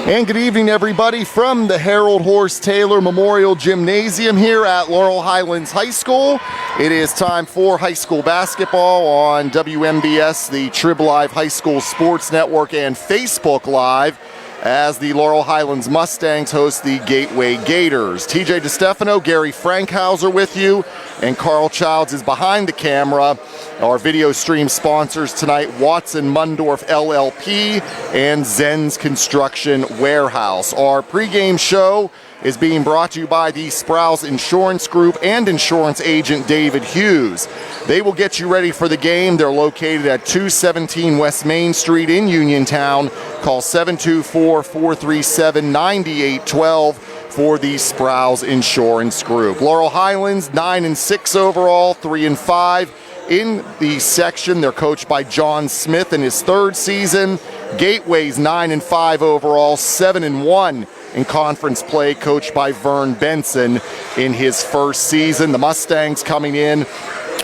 And good evening, everybody, from the Harold Horse Taylor Memorial Gymnasium here at Laurel Highlands High School. It is time for high school basketball on WMBS, the Trib Live High School Sports Network, and Facebook Live as the Laurel Highlands Mustangs host the Gateway Gators. TJ DeStefano, Gary Frankhauser with you, and Carl Childs is behind the camera. Our video stream sponsors tonight, Watson Mundorff LLP and Zen's Construction Warehouse. Our pregame show is being brought to you by the Sprouse Insurance Group and insurance agent David Hughes. They will get you ready for the game. They're located at 217 West Main Street in Uniontown. Call 724-437-9812 for the Sprouse Insurance Group. Laurel Highlands 9-6 overall, 3-5 in the section. They're coached by John Smith in his third season. Gateway's 9-5 overall, 7-1 in conference play, coached by Vern Benson in his first season. The Mustangs coming in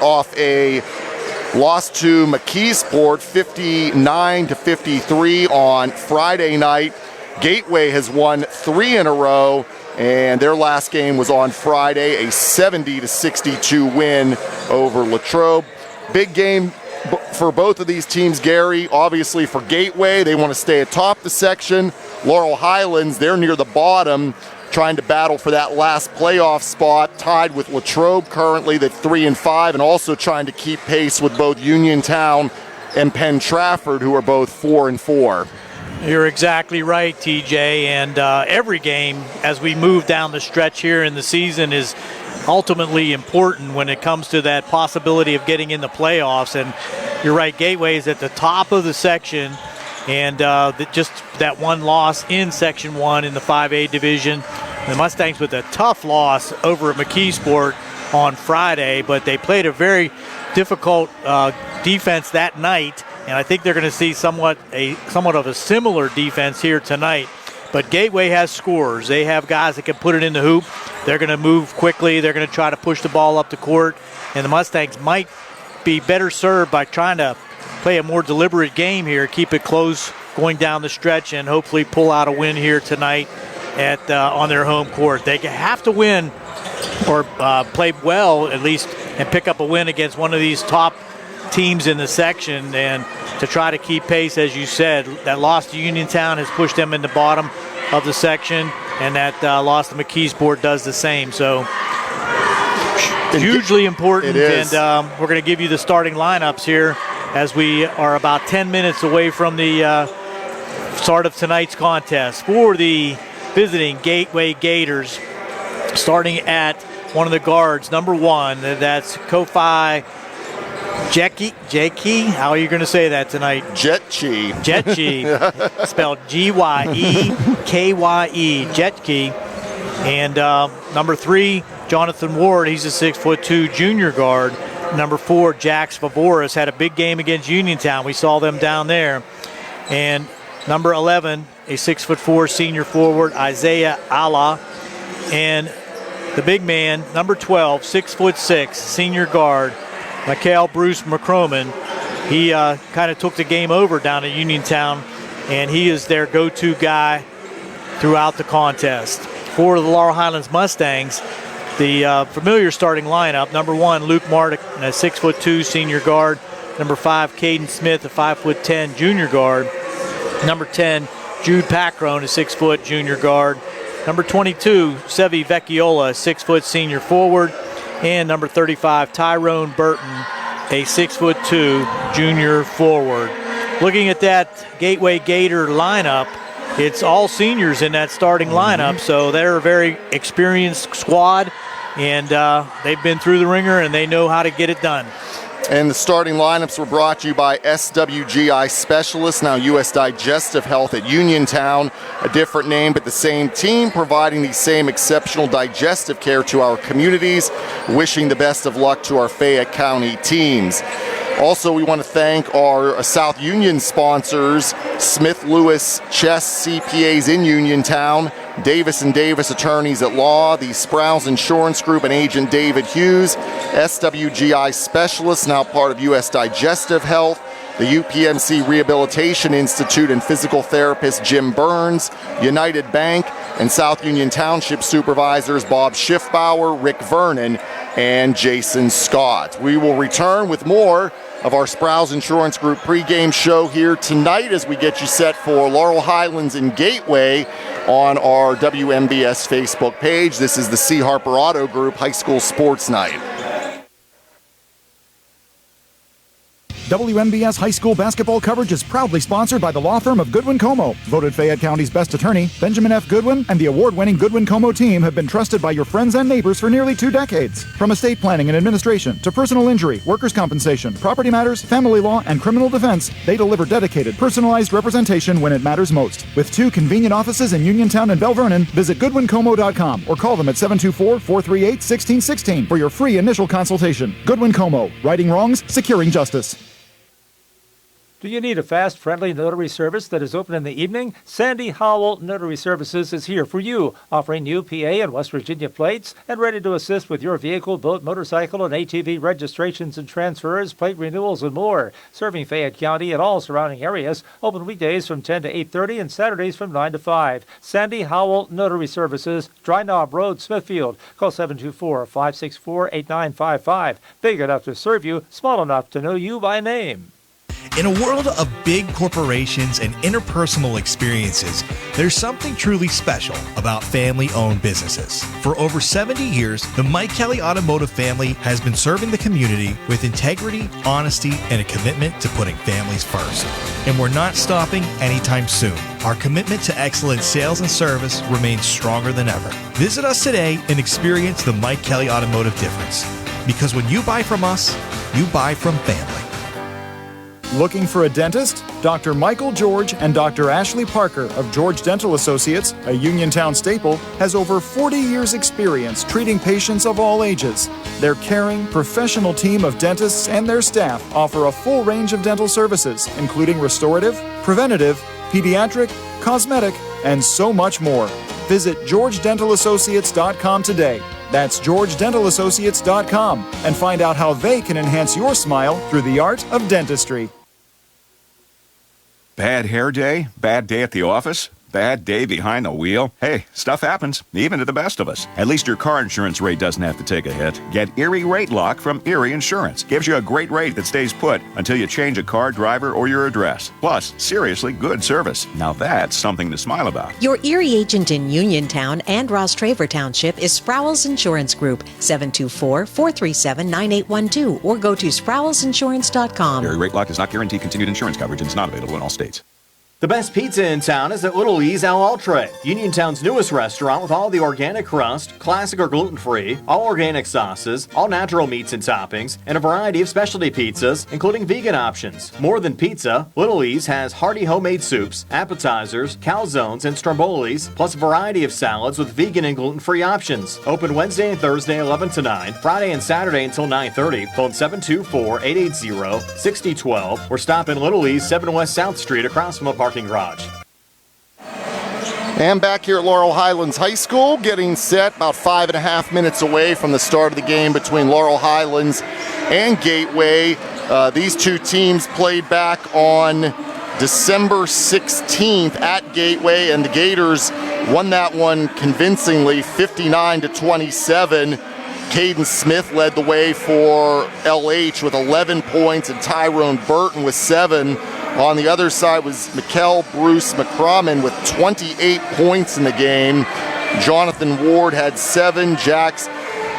off a loss to McKeesport 59-53 on Friday night. Gateway has won 3 in a row, and their last game was on Friday, a 70-62 win over Latrobe. Big game for both of these teams, Gary. Obviously for Gateway, they want to stay atop the section. Laurel Highlands, they're near the bottom, trying to battle for that last playoff spot, tied with Latrobe currently at 3-5, and also trying to keep pace with both Uniontown and Penn Trafford, who are both 4-4. You're exactly right, TJ, and every game as we move down the stretch here in the season is ultimately important when it comes to that possibility of getting in the playoffs. And you're right, Gateway is at the top of the section, and just that one loss in Section 1 in the 5A division. The Mustangs with a tough loss over at McKeesport on Friday, but they played a very difficult defense that night, and I think they're going to see somewhat of a similar defense here tonight. But Gateway has scorers. They have guys that can put it in the hoop. They're going to move quickly. They're going to try to push the ball up the court, and the Mustangs might be better served by trying to play a more deliberate game here, keep it close going down the stretch, and hopefully pull out a win here tonight at on their home court. They have to win or play well at least and pick up a win against one of these top teams in the section, and to try to keep pace, as you said. That loss to Uniontown has pushed them in the bottom of the section, and that loss to McKeesport does the same. So hugely important, and we're going to give you the starting lineups here as we are about 10 minutes away from the start of tonight's contest. For the visiting Gateway Gators, starting at one of the guards, number 1, that's Kofi Jetchi. How are you going to say that tonight? Jetchi. Spelled G-Y-E-K-Y-E, Jetchi. And number 3, Jonathan Ward. He's a 6'2" junior guard. Number 4, Jax Favoris, had a big game against Uniontown. We saw them down there. And number 11, a 6'4" senior forward, Isaiah Ala. And the big man, number 12, 6'6", senior guard, Mikael Bruce McCroman. He kind of took the game over down at Uniontown, and he is their go-to guy throughout the contest. For the Laurel Highlands Mustangs, the familiar starting lineup, number 1, Luke Martic, a 6'2" senior guard. Number 5, Caden Smith, a 5'10" junior guard. Number 10, Jude Packrone, a 6' junior guard. Number 22, Sevi Vecchiola, a 6' senior forward. And number 35, Tyrone Burton, a 6'2" junior forward. Looking at that Gateway Gator lineup, it's all seniors in that starting lineup, so they're a very experienced squad, and they've been through the ringer and they know how to get it done. And the starting lineups were brought to you by SWGI Specialists, now U.S. Digestive Health at Uniontown. A different name, but the same team, providing the same exceptional digestive care to our communities. Wishing the best of luck to our Fayette County teams. Also, we want to thank our South Union sponsors, Smith Lewis Chess CPAs in Uniontown, Davis & Davis Attorneys at Law, the Sprouse Insurance Group and agent David Hughes, SWGI Specialists, now part of U.S. Digestive Health, the UPMC Rehabilitation Institute and physical therapist Jim Burns, United Bank, and South Union Township supervisors Bob Schiffbauer, Rick Vernon, and Jason Scott. We will return with more of our Sprouse Insurance Group pregame show here tonight as we get you set for Laurel Highlands and Gateway on our WMBS Facebook page. This is the C. Harper Auto Group High School Sports Night. WMBS high school basketball coverage is proudly sponsored by the law firm of Goodwin Como. Voted Fayette County's best attorney, Benjamin F. Goodwin, and the award-winning Goodwin Como team have been trusted by your friends and neighbors for nearly 2 decades. From estate planning and administration to personal injury, workers' compensation, property matters, family law, and criminal defense, they deliver dedicated, personalized representation when it matters most. With 2 convenient offices in Uniontown and Bell Vernon, visit GoodwinComo.com or call them at 724-438-1616 for your free initial consultation. Goodwin Como, righting wrongs, securing justice. Do you need a fast, friendly notary service that is open in the evening? Sandy Howell Notary Services is here for you, offering new PA and West Virginia plates and ready to assist with your vehicle, boat, motorcycle, and ATV registrations and transfers, plate renewals, and more. Serving Fayette County and all surrounding areas. Open weekdays from 10 to 8:30 and Saturdays from 9 to 5. Sandy Howell Notary Services, Dry Knob Road, Smithfield. Call 724-564-8955. Big enough to serve you, small enough to know you by name. In a world of big corporations and interpersonal experiences, there's something truly special about family-owned businesses. For over 70 years, the Mike Kelly Automotive family has been serving the community with integrity, honesty, and a commitment to putting families first. And we're not stopping anytime soon. Our commitment to excellent sales and service remains stronger than ever. Visit us today and experience the Mike Kelly Automotive difference. Because when you buy from us, you buy from family. Looking for a dentist? Dr. Michael George and Dr. Ashley Parker of George Dental Associates, a Uniontown staple, has over 40 years' experience treating patients of all ages. Their caring, professional team of dentists and their staff offer a full range of dental services, including restorative, preventative, pediatric, cosmetic, and so much more. Visit GeorgeDentalAssociates.com today. That's GeorgeDentalAssociates.com and find out how they can enhance your smile through the art of dentistry. Bad hair day? Bad day at the office? Bad day behind the wheel? Hey, stuff happens, even to the best of us. At least your car insurance rate doesn't have to take a hit. Get Erie Rate Lock from Erie Insurance. Gives you a great rate that stays put until you change a car, driver, or your address. Plus, seriously good service. Now that's something to smile about. Your Erie agent in Uniontown and Ross Traver Township is Sprouse Insurance Group, 724-437-9812, or go to Sprouseinsurance.com. Erie Rate Lock does not guarantee continued insurance coverage and is not available in all states. The best pizza in town is at Little E's Al Ultra, Uniontown's newest restaurant with all the organic crust, classic or gluten-free, all organic sauces, all natural meats and toppings, and a variety of specialty pizzas, including vegan options. More than pizza, Little E's has hearty homemade soups, appetizers, calzones, and strombolis, plus a variety of salads with vegan and gluten-free options. Open Wednesday and Thursday 11 to 9, Friday and Saturday until 9:30. Phone 724-880-6012 or stop in Little E's 7 West South Street across from a parking garage. And back here at Laurel Highlands High School, getting set about 5.5 minutes away from the start of the game between Laurel Highlands and Gateway. These two teams played back on December 16th at Gateway, and the Gators won that one convincingly, 59-27. Caden Smith led the way for LH with 11 points, and Tyrone Burton with 7. On the other side was Mikkel Bruce McCrommon with 28 points in the game. Jonathan Ward had 7, Jax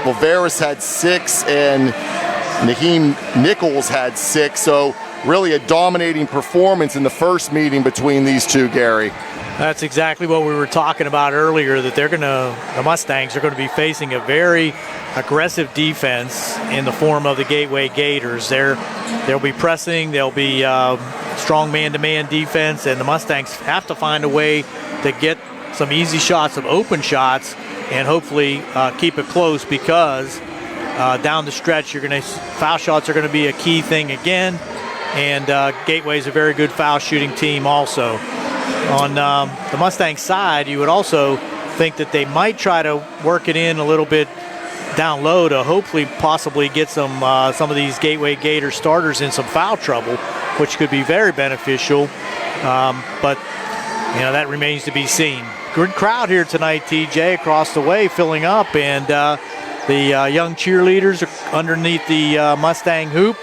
Boveris had 6, and Naheem Nichols had 6. So really a dominating performance in the first meeting between these two, Gary. That's exactly what we were talking about earlier, that the Mustangs are going to be facing a very aggressive defense in the form of the Gateway Gators. They'll be pressing, they'll be strong man-to-man defense, and the Mustangs have to find a way to get some easy shots, some open shots, and hopefully keep it close, because down the stretch, foul shots are going to be a key thing again, and Gateway's a very good foul shooting team also. On the Mustang side, you would also think that they might try to work it in a little bit down low to hopefully possibly get some of these Gateway Gator starters in some foul trouble. which could be very beneficial. But that remains to be seen. Good crowd here tonight, TJ, across the way, filling up, and the young cheerleaders are underneath the Mustang hoop,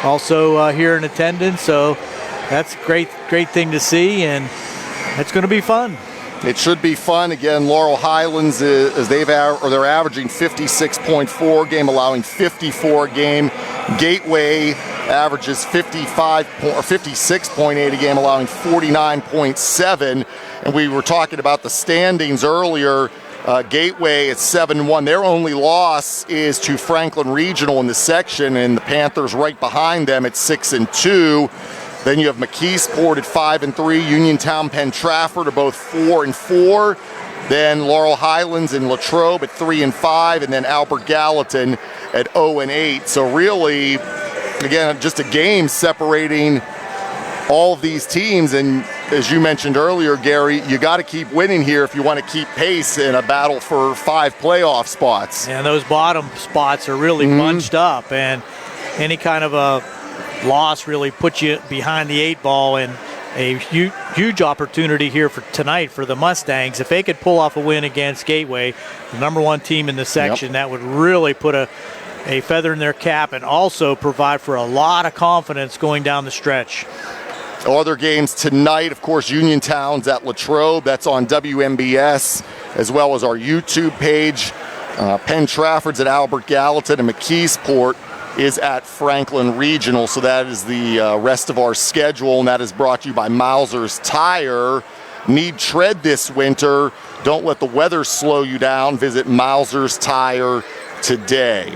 also here in attendance. So that's a great thing to see, and it's going to be fun. It should be fun. Again, Laurel Highlands, they're averaging 56.4 game, allowing 54 a game. Gateway averages 56.8 a game, allowing 49.7. And we were talking about the standings earlier. Gateway at 7-1. Their only loss is to Franklin Regional in the section, and the Panthers right behind them at 6-2. Then you have McKeesport at 5-3. Uniontown, Penn Trafford are both 4-4. Then Laurel Highlands and Latrobe at 3-5, and then Albert Gallatin at 0-8. So really, again, just a game separating all of these teams. And as you mentioned earlier, Gary, you got to keep winning here if you want to keep pace in a battle for 5 playoff spots. And those bottom spots are really bunched up, and any kind of a loss really puts you behind the 8 ball, and a huge opportunity here for tonight for the Mustangs. If they could pull off a win against Gateway, the number 1 team in the section, that would really put a feather in their cap and also provide for a lot of confidence going down the stretch. Other games tonight, of course, Uniontown's at Latrobe. That's on WMBS, as well as our YouTube page. Penn Trafford's at Albert Gallatin, and McKeesport is at Franklin Regional. So that is the rest of our schedule, and that is brought to you by Mauser's Tire. Need tread this winter. Don't let the weather slow you down. Visit Mauser's Tire today.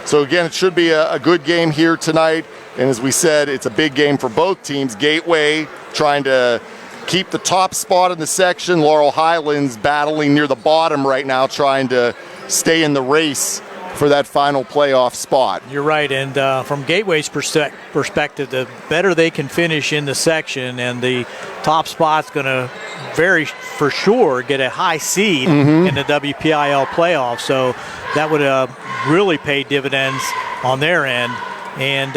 So again, it should be a good game here tonight. And as we said, it's a big game for both teams. Gateway trying to keep the top spot in the section. Laurel Highlands battling near the bottom right now, trying to stay in the race for that final playoff spot. You're right, and from Gateway's perspective, the better they can finish in the section, and the top spot's going to for sure get a high seed in the WPIAL playoffs. So that would really pay dividends on their end. And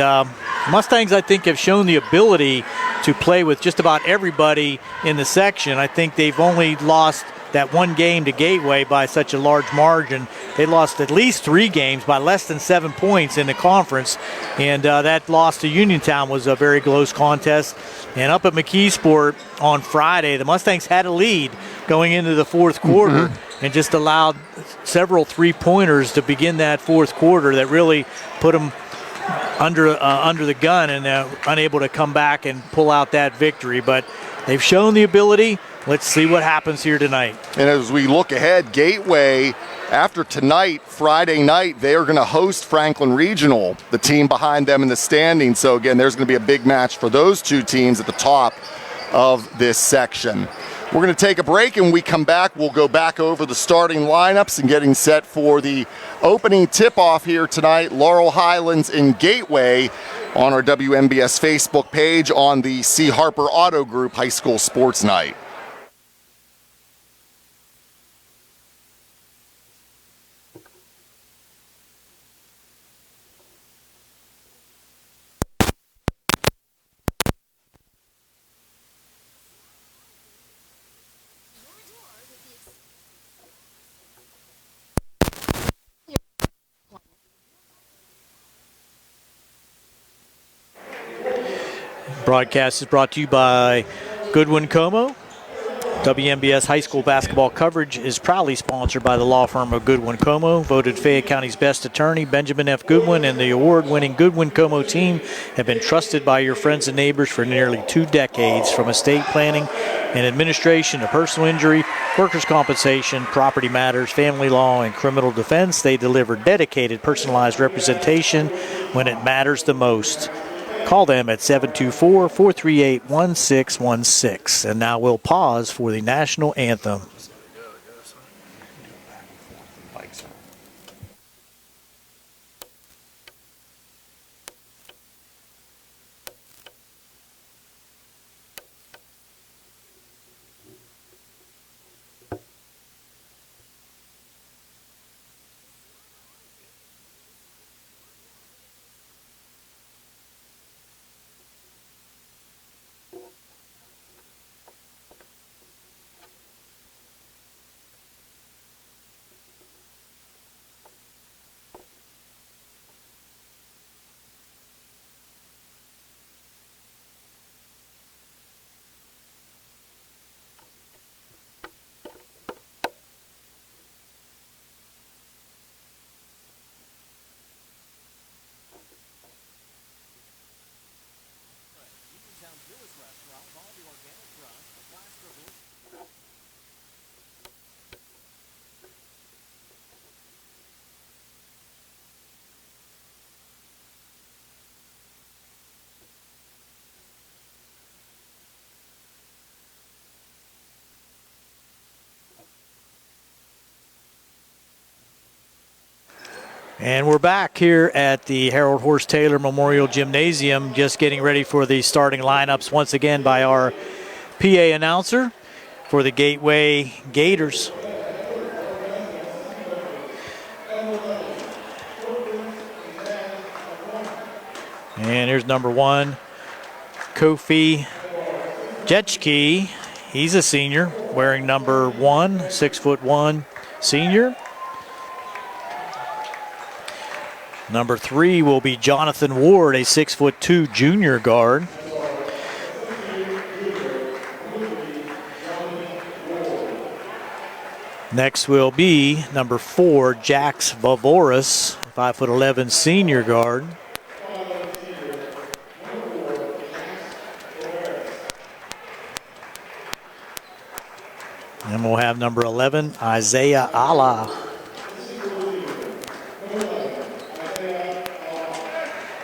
Mustangs, I think, have shown the ability to play with just about everybody in the section. I think they've only lost that one game to Gateway by such a large margin. They lost at least 3 games by less than 7 points in the conference, and that loss to Uniontown was a very close contest. And up at McKeesport on Friday, the Mustangs had a lead going into the 4th quarter and just allowed several 3-pointers to begin that 4th quarter that really put them under the gun, and unable to come back and pull out that victory. But they've shown the ability. Let's see what happens here tonight. And as we look ahead, Gateway, after tonight, Friday night, they are going to host Franklin Regional, the team behind them in the standings. So again, there's going to be a big match for those 2 teams at the top of this section. We're going to take a break, and when we come back, we'll go back over the starting lineups and getting set for the opening tip-off here tonight, Laurel Highlands and Gateway, on our WMBS Facebook page on the C. Harper Auto Group High School Sports Night. Broadcast is brought to you by Goodwin Como. WMBS high school basketball coverage is proudly sponsored by the law firm of Goodwin Como. Voted Fayette County's best attorney, Benjamin F. Goodwin, and the award-winning Goodwin Como team have been trusted by your friends and neighbors for nearly 2 decades. From estate planning and administration to personal injury, workers' compensation, property matters, family law, and criminal defense, they deliver dedicated, personalized representation when it matters the most. Call them at 724-438-1616. And now we'll pause for the national anthem. And we're back here at the Harold Horse Taylor Memorial Gymnasium, just getting ready for the starting lineups once again by our PA announcer for the Gateway Gators. And here's number 1, Kofi Jetchke. He's a senior, wearing number 1, 6'1" senior. Number 3 will be Jonathan Ward, a 6'2" junior guard. Next will be number 4, Jax Vavoris, 5'11" senior guard. And we'll have number 11, Isaiah Ala.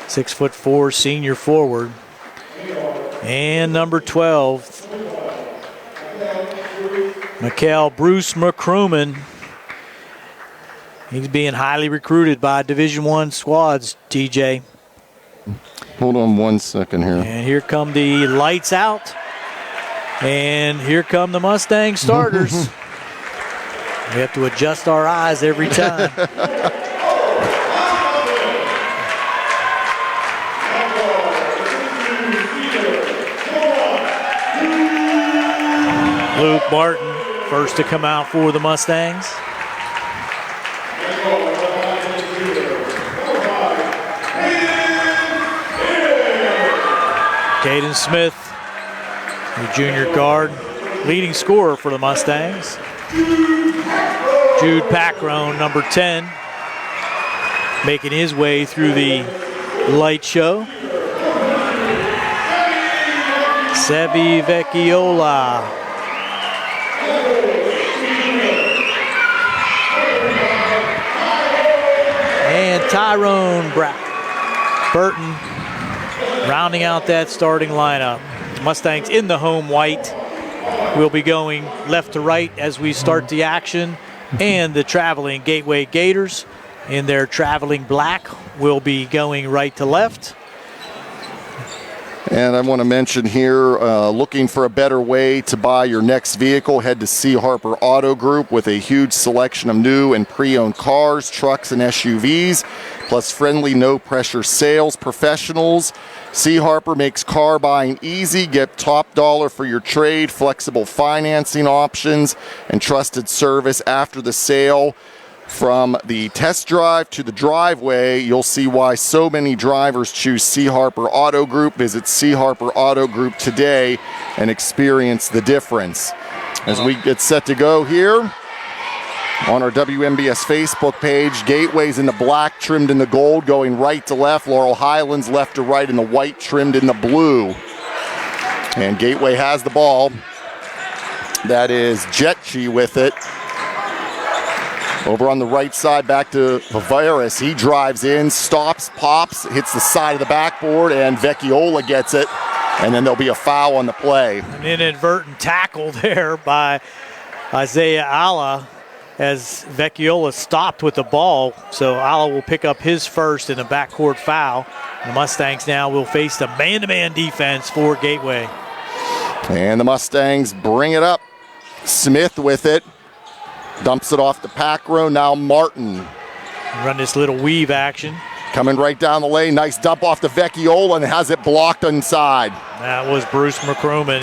6'4" senior forward. And number 12, Mikael Bruce McCruman. He's being highly recruited by Division I squads, TJ. Hold on 1 second here. And here come the lights out. And here come the Mustang starters. We have to adjust our eyes every time. Luke Martin, first to come out for the Mustangs. Caden Smith, the junior guard, leading scorer for the Mustangs. Jude Packrone, number 10, making his way through the light show. Sebi Vecchiola. And Tyrone Burton rounding out that starting lineup. Mustangs in the home white will be going left to right as we start the action, and the traveling Gateway Gators in their traveling black will be going right to left. And I want to mention here, looking for a better way to buy your next vehicle, head to C. Harper Auto Group with a huge selection of new and pre-owned cars, trucks, and SUVs, plus friendly, no-pressure sales professionals. C. Harper makes car buying easy. Get top dollar for your trade, flexible financing options, and trusted service after the sale. From the test drive to the driveway, you'll see why so many drivers choose C. Harper Auto Group. Visit C. Harper Auto Group today and experience the difference. As we get set to go here on our WMBS Facebook page, Gateways in the black, trimmed in the gold, going right to left. Laurel Highlands left to right in the white, trimmed in the blue. And Gateway has the ball. That is Jetchi with it. Over on the right side, back to Viveris. He drives in, stops, pops, hits the side of the backboard, and Vecchiola gets it. And then there'll be a foul on the play. An inadvertent tackle there by Isaiah Ala as Vecchiola stopped with the ball. So Ala will pick up his first in a backcourt foul. The Mustangs now will face the man-to-man defense for Gateway. And the Mustangs bring it up. Smith with it. Dumps it off the pack row. Now Martin. Run this little weave action. Coming right down the lane. Nice dump off to Vecchiola and has it blocked inside. That was Bruce McCruman.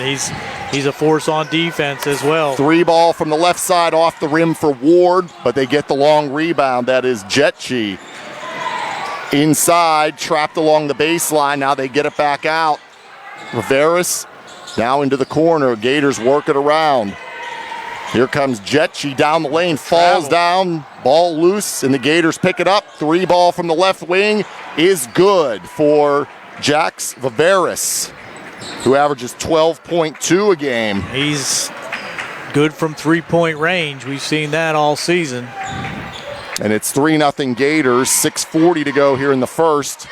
He's a force on defense as well. 3 ball from the left side off the rim for Ward, but they get the long rebound. That is Jetchi. Inside, trapped along the baseline. Now they get it back out. Viveris now into the corner. Gators work it around. Here comes Jetchi down the lane, falls down, ball loose, and the Gators pick it up. 3 ball from the left wing is good for Jax Viveris, who averages 12.2 a game. He's good from 3-point range. We've seen that all season. And it's 3-0 Gators, 6:40 to go here in the first.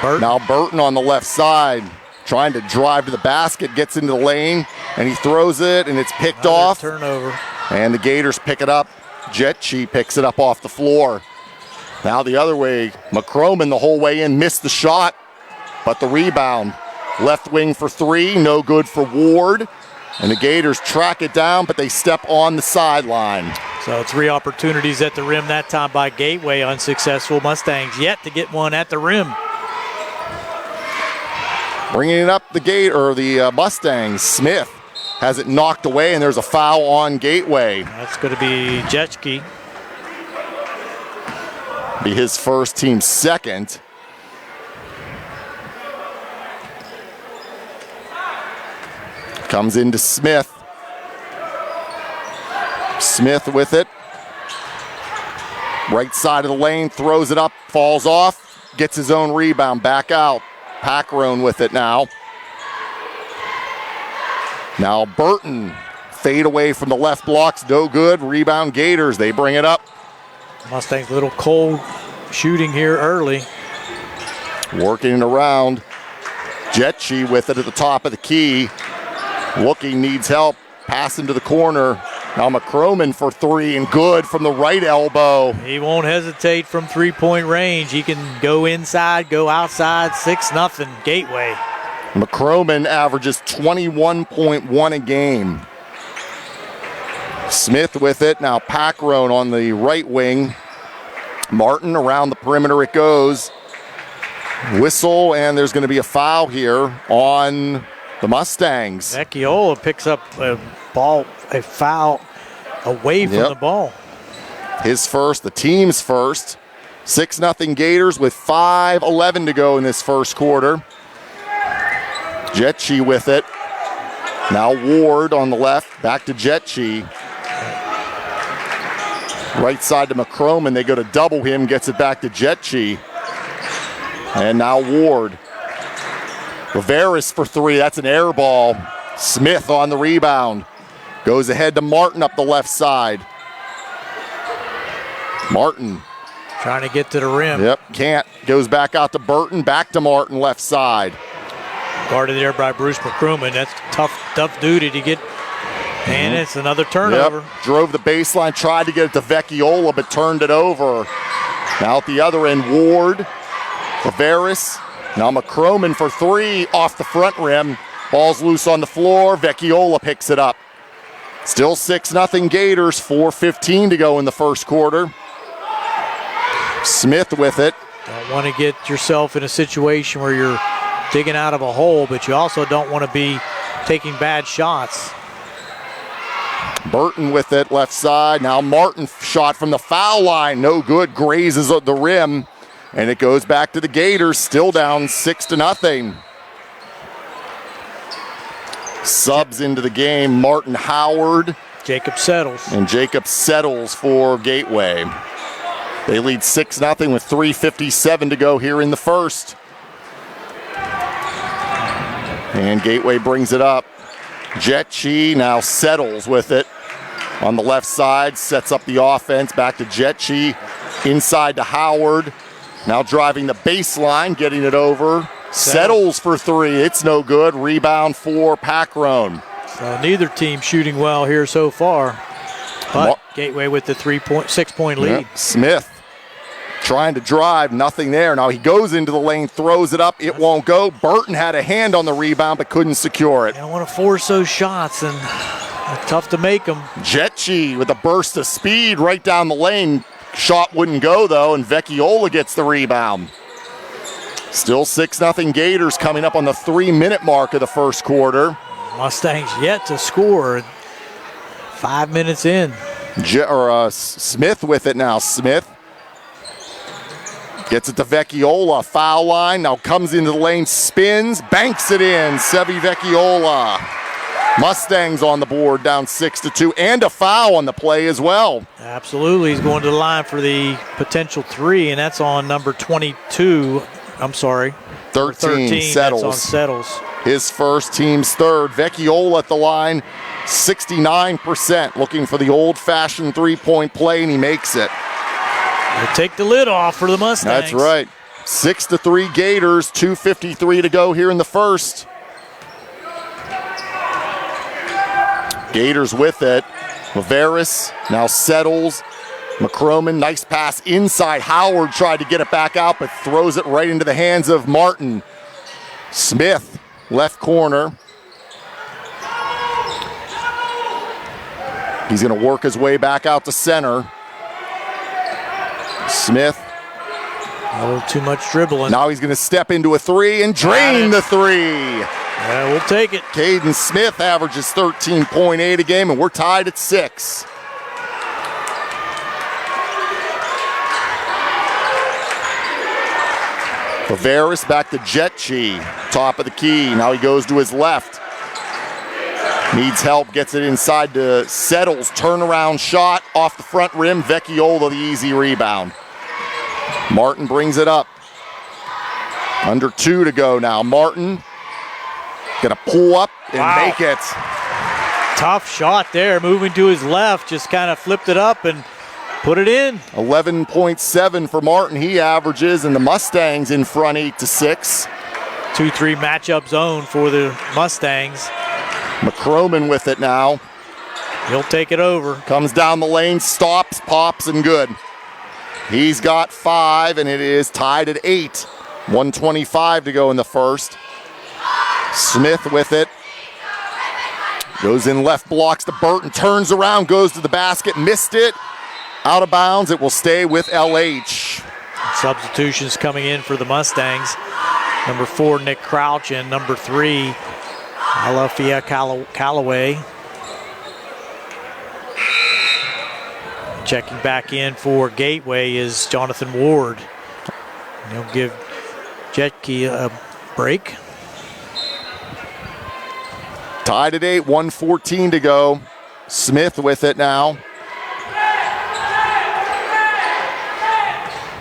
Burton. Now Burton on the left side, trying to drive to the basket, gets into the lane, and he throws it, and it's picked off. Turnover. And the Gators pick it up. Jetchi picks it up off the floor. Now the other way, McCroman the whole way in, missed the shot, but the rebound. Left wing for three, no good for Ward. And the Gators track it down, but they step on the sideline. So 3 opportunities at the rim that time by Gateway, unsuccessful. Mustangs yet to get one at the rim. Bringing it up the Mustangs, Smith has it knocked away, and there's a foul on Gateway. That's going to be Jetchke. Be his first, team second. Comes into Smith. Smith with it. Right side of the lane, throws it up, falls off, gets his own rebound, back out. Packrone with it now. Now Burton, fade away from the left blocks, no good. Rebound Gators, they bring it up. Mustangs a little cold shooting here early. Working it around. Jetchi with it at the top of the key. Looking, needs help, passing to the corner. Now McCroman for three, and good from the right elbow. He won't hesitate from three-point range. He can go inside, go outside, 6-0 Gateway. McCroman averages 21.1 a game. Smith with it. Now Packrone on the right wing. Martin around the perimeter it goes. Whistle, and there's going to be a foul here on the Mustangs. Vecchiola picks up a foul away from the ball. His first, the team's first. 6-0 Gators with 5:11 to go in this first quarter. Jetchi with it. Now Ward on the left, back to Jetchi. Right side to McCroman, they go to double him, gets it back to Jetchi. And now Ward. Rivera's for three, that's an air ball. Smith on the rebound. Goes ahead to Martin up the left side. Martin. Trying to get to the rim. Yep, can't. Goes back out to Burton, back to Martin, left side. Guarded there by Bruce McCroman. That's tough duty to get. And it's another turnover. Yep. Drove the baseline, tried to get it to Vecchiola, but turned it over. Now at the other end, Ward. Rivera's. Now McCroman for three off the front rim. Ball's loose on the floor. Vecchiola picks it up. Still 6-0 Gators, 4:15 to go in the first quarter. Smith with it. Don't want to get yourself in a situation where you're digging out of a hole, but you also don't want to be taking bad shots. Burton with it, left side. Now Martin shot from the foul line. No good, grazes the rim. And it goes back to the Gators, still down 6-0. Subs into the game, Martin Howard. Jacob settles. And Jacob settles for Gateway. They lead 6-0 with 3:57 to go here in the first. And Gateway brings it up. Jetchi now settles with it on the left side, sets up the offense, back to Jetchi, inside to Howard. Now driving the baseline, getting it over. Settles for three, it's no good. Rebound for Packrone. So neither team shooting well here so far. But Gateway with the 6-point lead. Yep. Smith trying to drive, nothing there. Now he goes into the lane, throws it up, it won't go. Burton had a hand on the rebound but couldn't secure it. I want to force those shots, and tough to make them. Jetchi with a burst of speed right down the lane. Shot wouldn't go though, and Vecchiola gets the rebound. Still 6-0 Gators coming up on the 3-minute mark of the first quarter. Mustangs yet to score. 5 minutes in. Smith with it now. Smith gets it to Vecchiola. Foul line. Now comes into the lane, spins, banks it in. Sevi Vecchiola. Mustangs on the board, down 6-2, and a foul on the play as well. Absolutely. He's going to the line for the potential three, and that's on number 22. I'm sorry. 13 Settles. That's on Settles. His first, team's third. Vecchiola at the line, 69%. Looking for the old-fashioned three-point play, and he makes it. They'll take the lid off for the Mustangs. That's right. 6-3 Gators, 2:53 to go here in the first. Gators with it. Rivera's now settles, McCroman, nice pass inside. Howard tried to get it back out, but throws it right into the hands of Martin. Smith, left corner. He's going to work his way back out to center. Smith. A little too much dribbling. Now he's going to step into a three and drain the three. Yeah, we'll take it. Caden Smith averages 13.8 a game, and we're tied at 6. Viveris back to Jetchi, top of the key. Now he goes to his left. Needs help, gets it inside to Settles. Turnaround shot off the front rim. Vecchiola the easy rebound. Martin brings it up. Under 2 to go now. Martin gonna pull up and make it. Tough shot there, moving to his left. Just kind of flipped it up and put it in. 11.7 for Martin. He averages, and the Mustangs in front 8-6. 2-3 matchup zone for the Mustangs. McCroman with it now. He'll take it over. Comes down the lane, stops, pops, and good. He's got 5, and it is tied at 8. 1:25 to go in the first. Smith with it. Goes in left, blocks to Burton, turns around, goes to the basket, missed it. Out of bounds, it will stay with LH. Substitutions coming in for the Mustangs. Number 4, Nick Crouch, and number 3, Alafia Callaway. Checking back in for Gateway is Jonathan Ward. He'll give Jetke a break. Tied at 8, 1:14 to go. Smith with it now.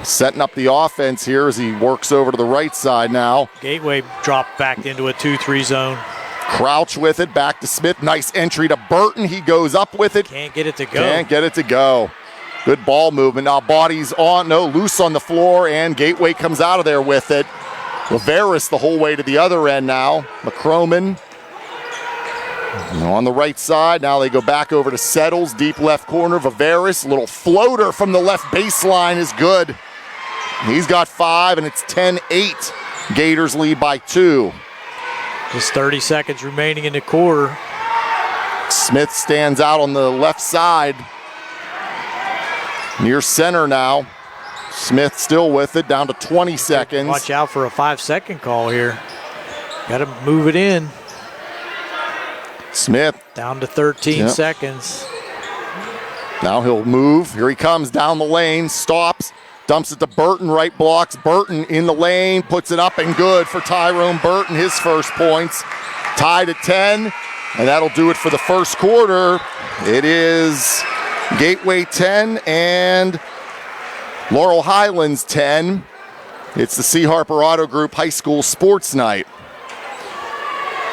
Setting up the offense here as he works over to the right side now. Gateway dropped back into a 2-3 zone. Crouch with it, back to Smith. Nice entry to Burton. He goes up with it. Can't get it to go. Can't get it to go. Good ball movement. Now bodies on, loose on the floor, and Gateway comes out of there with it. Viveris the whole way to the other end now. McCroman on the right side. Now they go back over to Settles, deep left corner. Viveris, little floater from the left baseline is good. He's got 5, and it's 10-8. Gators lead by 2. Just 30 seconds remaining in the quarter. Smith stands out on the left side. Near center now. Smith still with it, down to 20 seconds. Watch out for a 5-second call here. Got to move it in. Smith. Down to 13 seconds. Now he'll move. Here he comes down the lane, stops, dumps it to Burton, right blocks. Burton in the lane, puts it up and good for Tyrone Burton, his first points. Tied at 10, and that'll do it for the first quarter. It is Gateway 10 and Laurel Highlands 10. It's the C. Harper Auto Group High School Sports Night.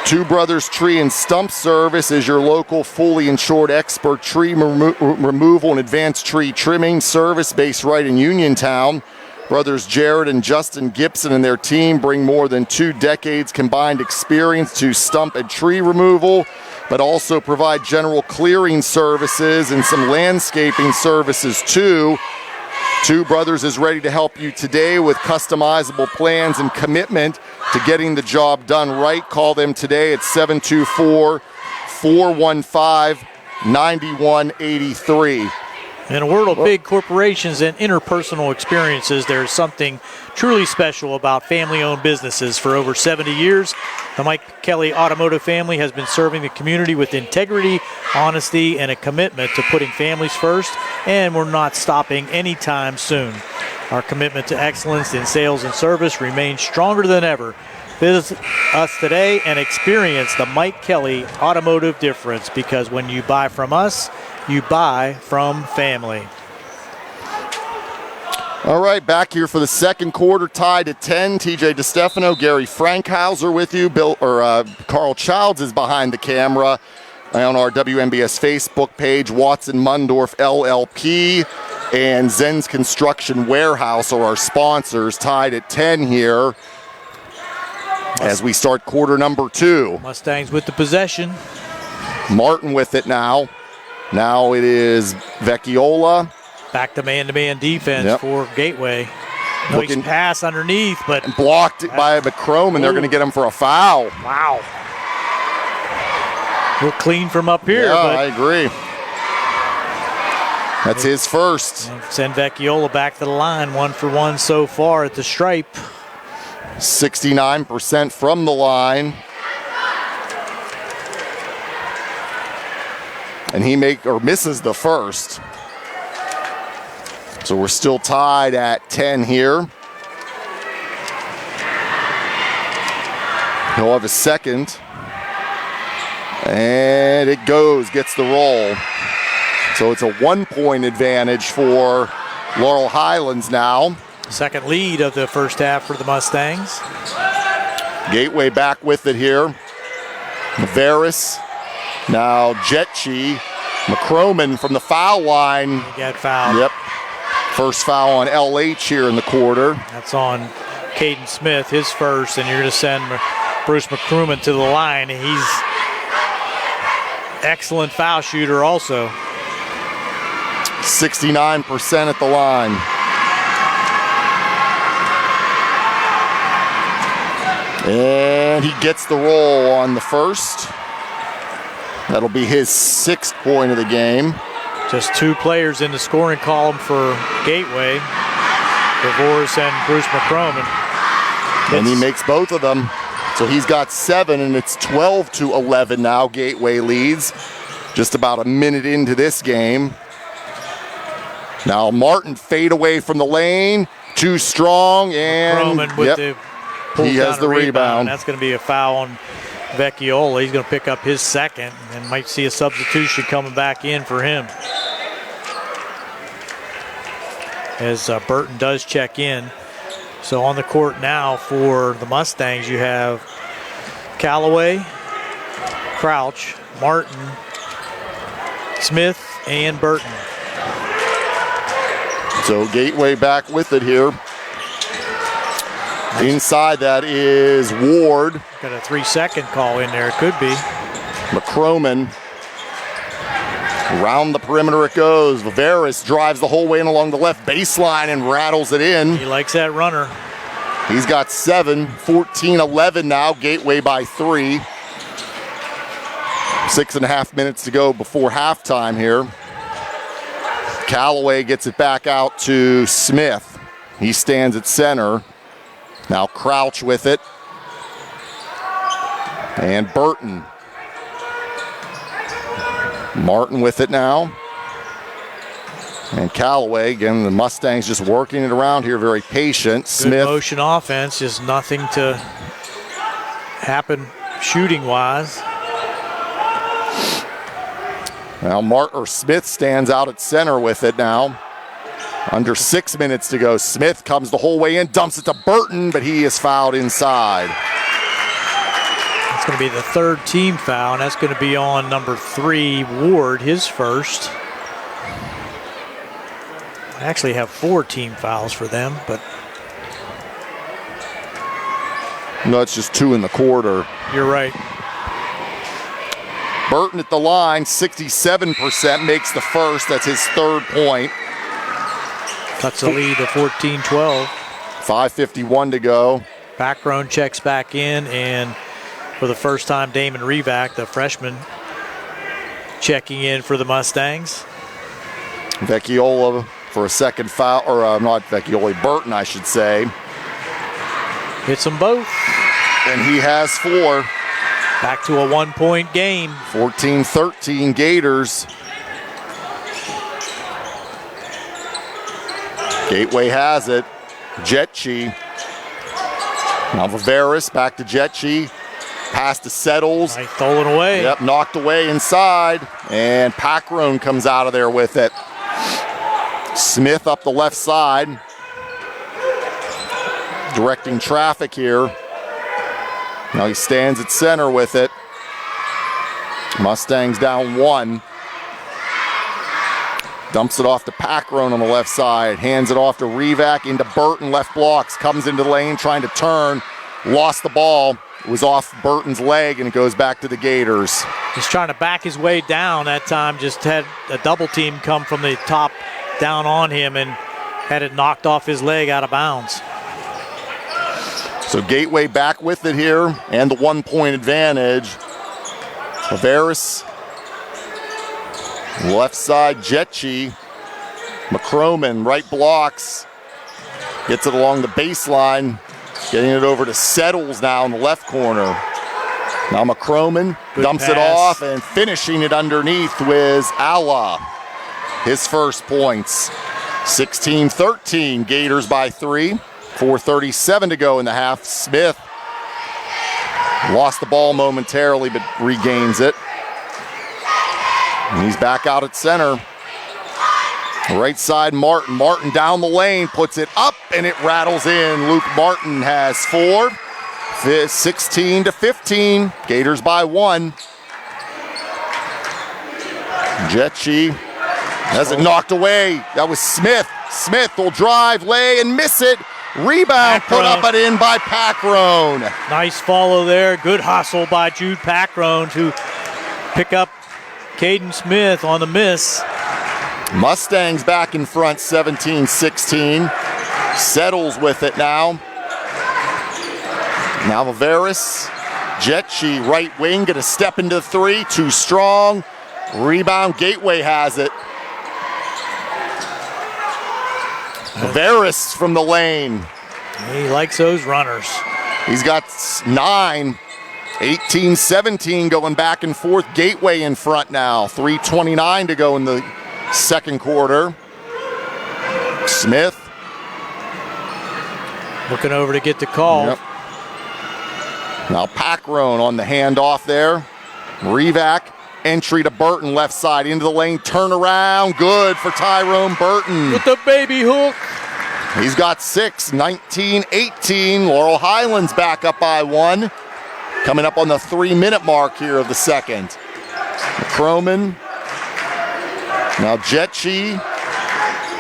Two Brothers Tree and Stump Service is your local fully insured expert tree removal and advanced tree trimming service based right in Uniontown. Brothers Jared and Justin Gibson and their team bring more than 2 decades combined experience to stump and tree removal, but also provide general clearing services and some landscaping services too. Two Brothers is ready to help you today with customizable plans and commitment to getting the job done right. Call them today at 724-415-9183. In a world of big corporations and interpersonal experiences, there's something truly special about family-owned businesses. For over 70 years, the Mike Kelly Automotive family has been serving the community with integrity, honesty, and a commitment to putting families first, and we're not stopping anytime soon. Our commitment to excellence in sales and service remains stronger than ever. Visit us today and experience the Mike Kelly Automotive difference, because when you buy from us, you buy from family. All right, back here for the second quarter, tied at 10. TJ DeStefano, Gary Frankhauser with you. Carl Childs is behind the camera on our WMBS Facebook page. Watson Mundorff LLP and Zen's Construction Warehouse are our sponsors. Tied at 10 here as we start quarter number 2. Mustangs with the possession. Martin with it now. Now it is Vecchiola. Back to man defense for Gateway. Nice pass underneath, but blocked by McCrome, and they're going to get him for a foul. Wow. Real clean from up here. Yeah, but I agree. That's his first. Send Vecchiola back to the line, 1 for 1 so far at the stripe. 69% from the line. And he misses the first. So we're still tied at 10 here. He'll have a second. And it goes, gets the roll. So it's a 1-point advantage for Laurel Highlands now. Second lead of the first half for the Mustangs. Gateway back with it here. Navarez. Now Jetchi. McCroman from the foul line. He got fouled. Yep. First foul on LH here in the quarter. That's on Caden Smith, his first, and you're going to send Bruce McCroman to the line. He's excellent foul shooter also. 69% at the line. And he gets the roll on the first. That'll be his 6th point of the game. Just 2 players in the scoring column for Gateway. DeVoris and Bruce McCroman. And he makes both of them. So he's got 7, and it's 12-11 now. Gateway leads. Just about a minute into this game. Now Martin fade away from the lane. Too strong, and McCroman with he has the rebound. That's going to be a foul on Vecchiola. He's going to pick up his second and might see a substitution coming back in for him. As Burton does check in. So on the court now for the Mustangs, you have Callaway, Crouch, Martin, Smith, and Burton. So Gateway back with it here. Inside that is Ward. Got a 3-second call in there, it could be. McCroman. Around the perimeter it goes. Viveris drives the whole way in along the left baseline and rattles it in. He likes that runner. He's got 7, 14-11 now. Gateway by 3. 6.5 minutes to go before halftime here. Callaway gets it back out to Smith. He stands at center. Now Crouch with it. And Burton. Martin with it now. And Callaway, again, the Mustangs just working it around here, very patient. Good Smith. motion offense, just nothing to happen shooting-wise. Now Smith stands out at center with it now. Under 6 minutes to go. Smith comes the whole way in, dumps it to Burton, but he is fouled inside. It's going to be the 3rd team foul, and that's going to be on number 3, Ward, his first. I actually have 4 team fouls for them, but no, it's just 2 in the quarter. You're right. Burton at the line, 67%, makes the first. That's his 3rd point. Cuts the lead to 14-12. 5:51 to go. Background checks back in, and for the first time, Damon Revac, the freshman, checking in for the Mustangs. Vecchiola for a second foul, or not Vecchiola, Burton, I should say. Hits them both. And he has 4. Back to a 1-point game. 14-13 Gators. Gateway has it. Jetchi. Now Viveris back to Jetchi. Pass to Settles. Nice, stolen away. Yep, knocked away inside. And Packrone comes out of there with it. Smith up the left side. Directing traffic here. Now he stands at center with it. Mustangs down 1. Dumps it off to Packrone on the left side. Hands it off to Revac into Burton. Left blocks. Comes into the lane trying to turn. Lost the ball. It was off Burton's leg and it goes back to the Gators. Just trying to back his way down that time. Just had a double team come from the top down on him and had it knocked off his leg out of bounds. So Gateway back with it here and the 1-point advantage. Averis, left side, Jetchi. McCroman, right blocks. Gets it along the baseline. Getting it over to Settles now in the left corner. Now McCroman dumps it off and finishing it underneath with Allah. His first points. 16-13, Gators by 3. 4:37 to go in the half. Smith lost the ball momentarily but regains it. And he's back out at center. Right side, Martin. Martin down the lane, puts it up, and it rattles in. Luke Martin has 4. 16-15. Gators by 1. Jetchi has it knocked away. That was Smith. Smith will drive, lay, and miss it. Rebound put up and in by Packrone. Nice follow there. Good hustle by Jude Packrone to pick up Caden Smith on the miss. Mustangs back in front, 17-16. Settles with it now. Now Averis. Jetchi, right wing, gonna step into 3. Too strong. Rebound, Gateway has it. Averis from the lane. He likes those runners. He's got 9. 18-17 going back and forth. Gateway in front now. 3:29 to go in the second quarter. Smith. Looking over to get the call. Yep. Now Packrone on the handoff there. Revac. Entry to Burton, left side into the lane. Turn around. Good for Tyrone Burton. With the baby hook. He's got 6. 19-18. Laurel Highlands back up by 1. Coming up on the 3-minute mark here of the second. McCroman. Now Jetchi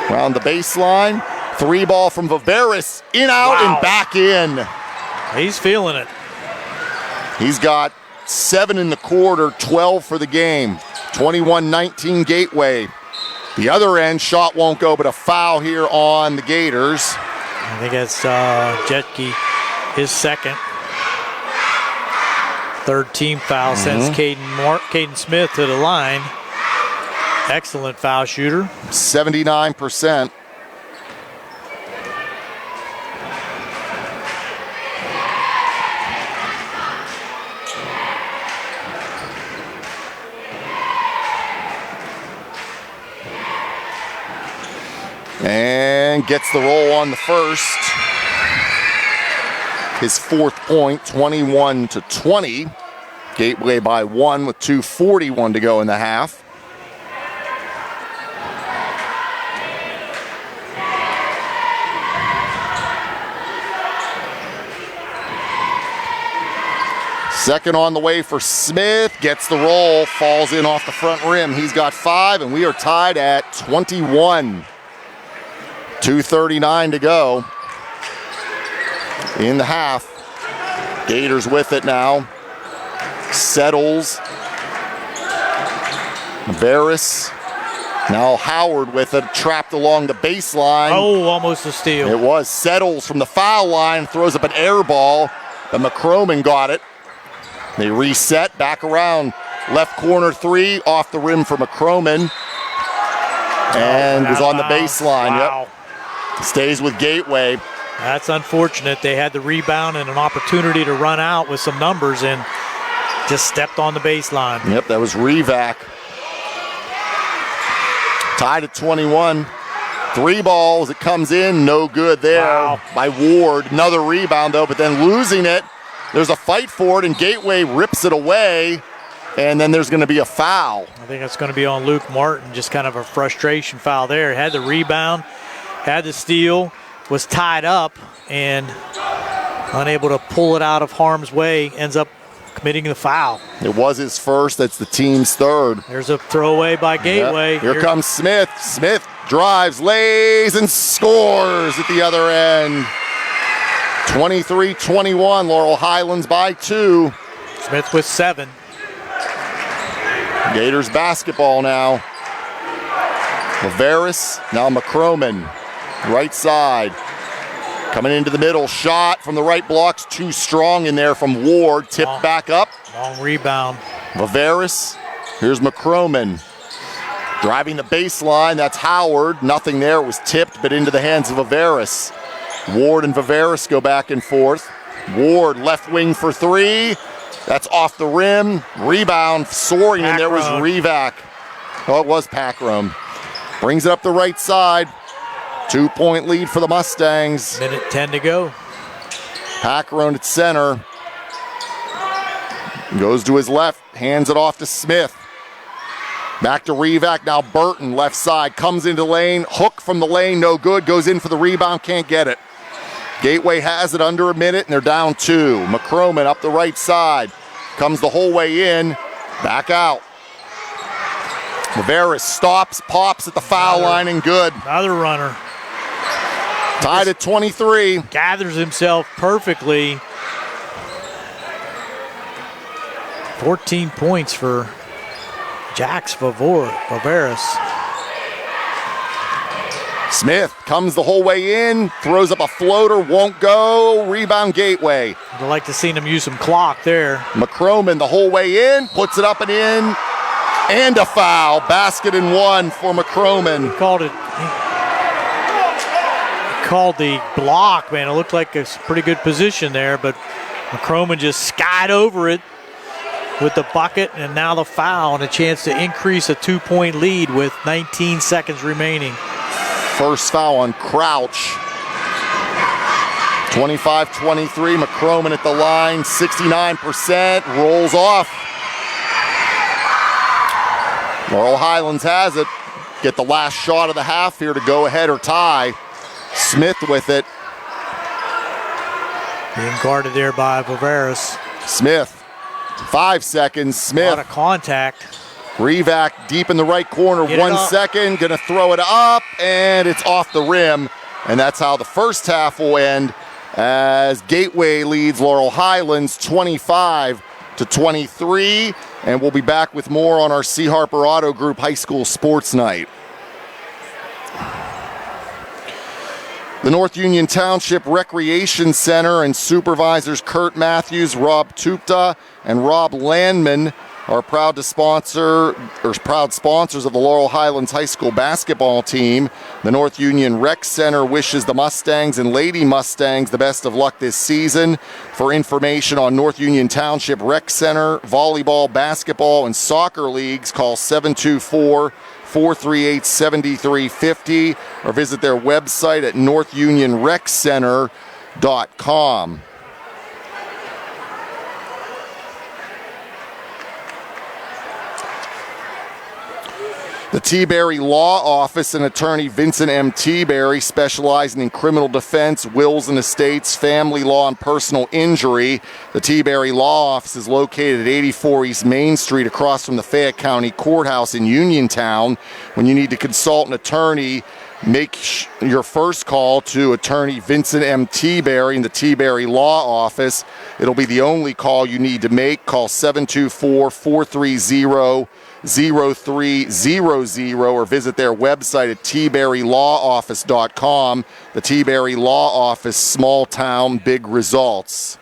around the baseline. 3 ball from Averis. In, out, and back in. He's feeling it. He's got 7 in the quarter, 12 for the game. 21-19 Gateway. The other end, shot won't go, but a foul here on the Gators. I think that's Jetke, his second. Third team foul sends Caden Smith to the line. Excellent foul shooter. 79%. And gets the roll on the first. His 4th point, 21-20. Gateway by 1 with 2:41 to go in the half. Second on the way for Smith. Gets the roll, falls in off the front rim. He's got 5, and we are tied at 21. 2:39 to go in the half. Gators with it now. Settles. Averis. Now Howard with it, trapped along the baseline. Oh, almost a steal. It was. Settles from the foul line, throws up an air ball, but McCroman got it. They reset, back around. Left corner 3, off the rim for McCroman. And was on the baseline. Wow. Yep. Stays with Gateway. That's unfortunate. They had the rebound and an opportunity to run out with some numbers and just stepped on the baseline. Yep, that was Revac. Tied at 21. 3 balls, it comes in, no good there by Ward. Another rebound though, but then losing it. There's a fight for it, and Gateway rips it away, and then there's going to be a foul. I think that's going to be on Luke Martin, just kind of a frustration foul there. Had the rebound, had the steal, was tied up, and unable to pull it out of harm's way, ends up committing the foul. It was his first, that's the team's 3rd. There's a throwaway by Gateway. Yep. Here comes Smith. Smith drives, lays, and scores at the other end. 23-21, Laurel Highlands by 2. Smith with 7. Gators basketball now. Laveris, now McCroman, right side. Coming into the middle, shot from the right blocks, too strong in there from Ward, tipped back up. Long rebound. Laveris, here's McCroman. Driving the baseline, that's Howard. Nothing there, it was tipped, but into the hands of Laveris. Ward and Viveris go back and forth. Ward, left wing for three. That's off the rim. Rebound, soaring, and there was Revac. Oh, it was Packrome. Brings it up the right side. 2-point lead for the Mustangs. Minute 10 to go. Packrome at center. Goes to his left, hands it off to Smith. Back to Revac, now Burton, left side, comes into lane, hook from the lane, no good, goes in for the rebound, can't get it. Gateway has it under a minute, and they're down 2. McCroman up the right side, comes the whole way in, back out. Laveris stops, pops at the foul line, and good. Another runner. Tied at 23. Gathers himself perfectly. 14 points for Jax Viveris. Smith comes the whole way in, throws up a floater, won't go. Rebound Gateway. I'd like to see him use some clock there. McCroman the whole way in, puts it up and in, and a foul. Basket and one for McCroman. Called the block, man. It looked like a pretty good position there, but McCroman just skied over it with the bucket, and now the foul and a chance to increase a 2-point lead with 19 seconds remaining. First foul on Crouch. 25-23, McCroman at the line, 69%, rolls off. Laurel Highlands has it. Get the last shot of the half here to go ahead or tie. Smith with it. Being guarded there by Viveris. Smith, 5 seconds, Smith. A lot of contact. Revac deep in the right corner, 1 second, gonna throw it up, and it's off the rim. And that's how the first half will end, as Gateway leads Laurel Highlands 25-23. And we'll be back with more on our C. Harper Auto Group High School Sports Night. The North Union Township Recreation Center and supervisors Kurt Matthews, Rob Tupta, and Rob Landman are proud sponsors of the Laurel Highlands High School basketball team. The North Union Rec Center wishes the Mustangs and Lady Mustangs the best of luck this season. For information on North Union Township Rec Center, volleyball, basketball, and soccer leagues, call 724-438-7350 or visit their website at northunionreccenter.com. The T-Berry Law Office and attorney Vincent M. T-Berry, specializing in criminal defense, wills and estates, family law, and personal injury. The T-Berry Law Office is located at 84 East Main Street across from the Fayette County Courthouse in Uniontown. When you need to consult an attorney, make your first call to attorney Vincent M. T-Berry in the T-Berry Law Office. It'll be the only call you need to make. Call 724-430-0300 or visit their website at tberrylawoffice.com. The T-Berry Law Office, small town, big results.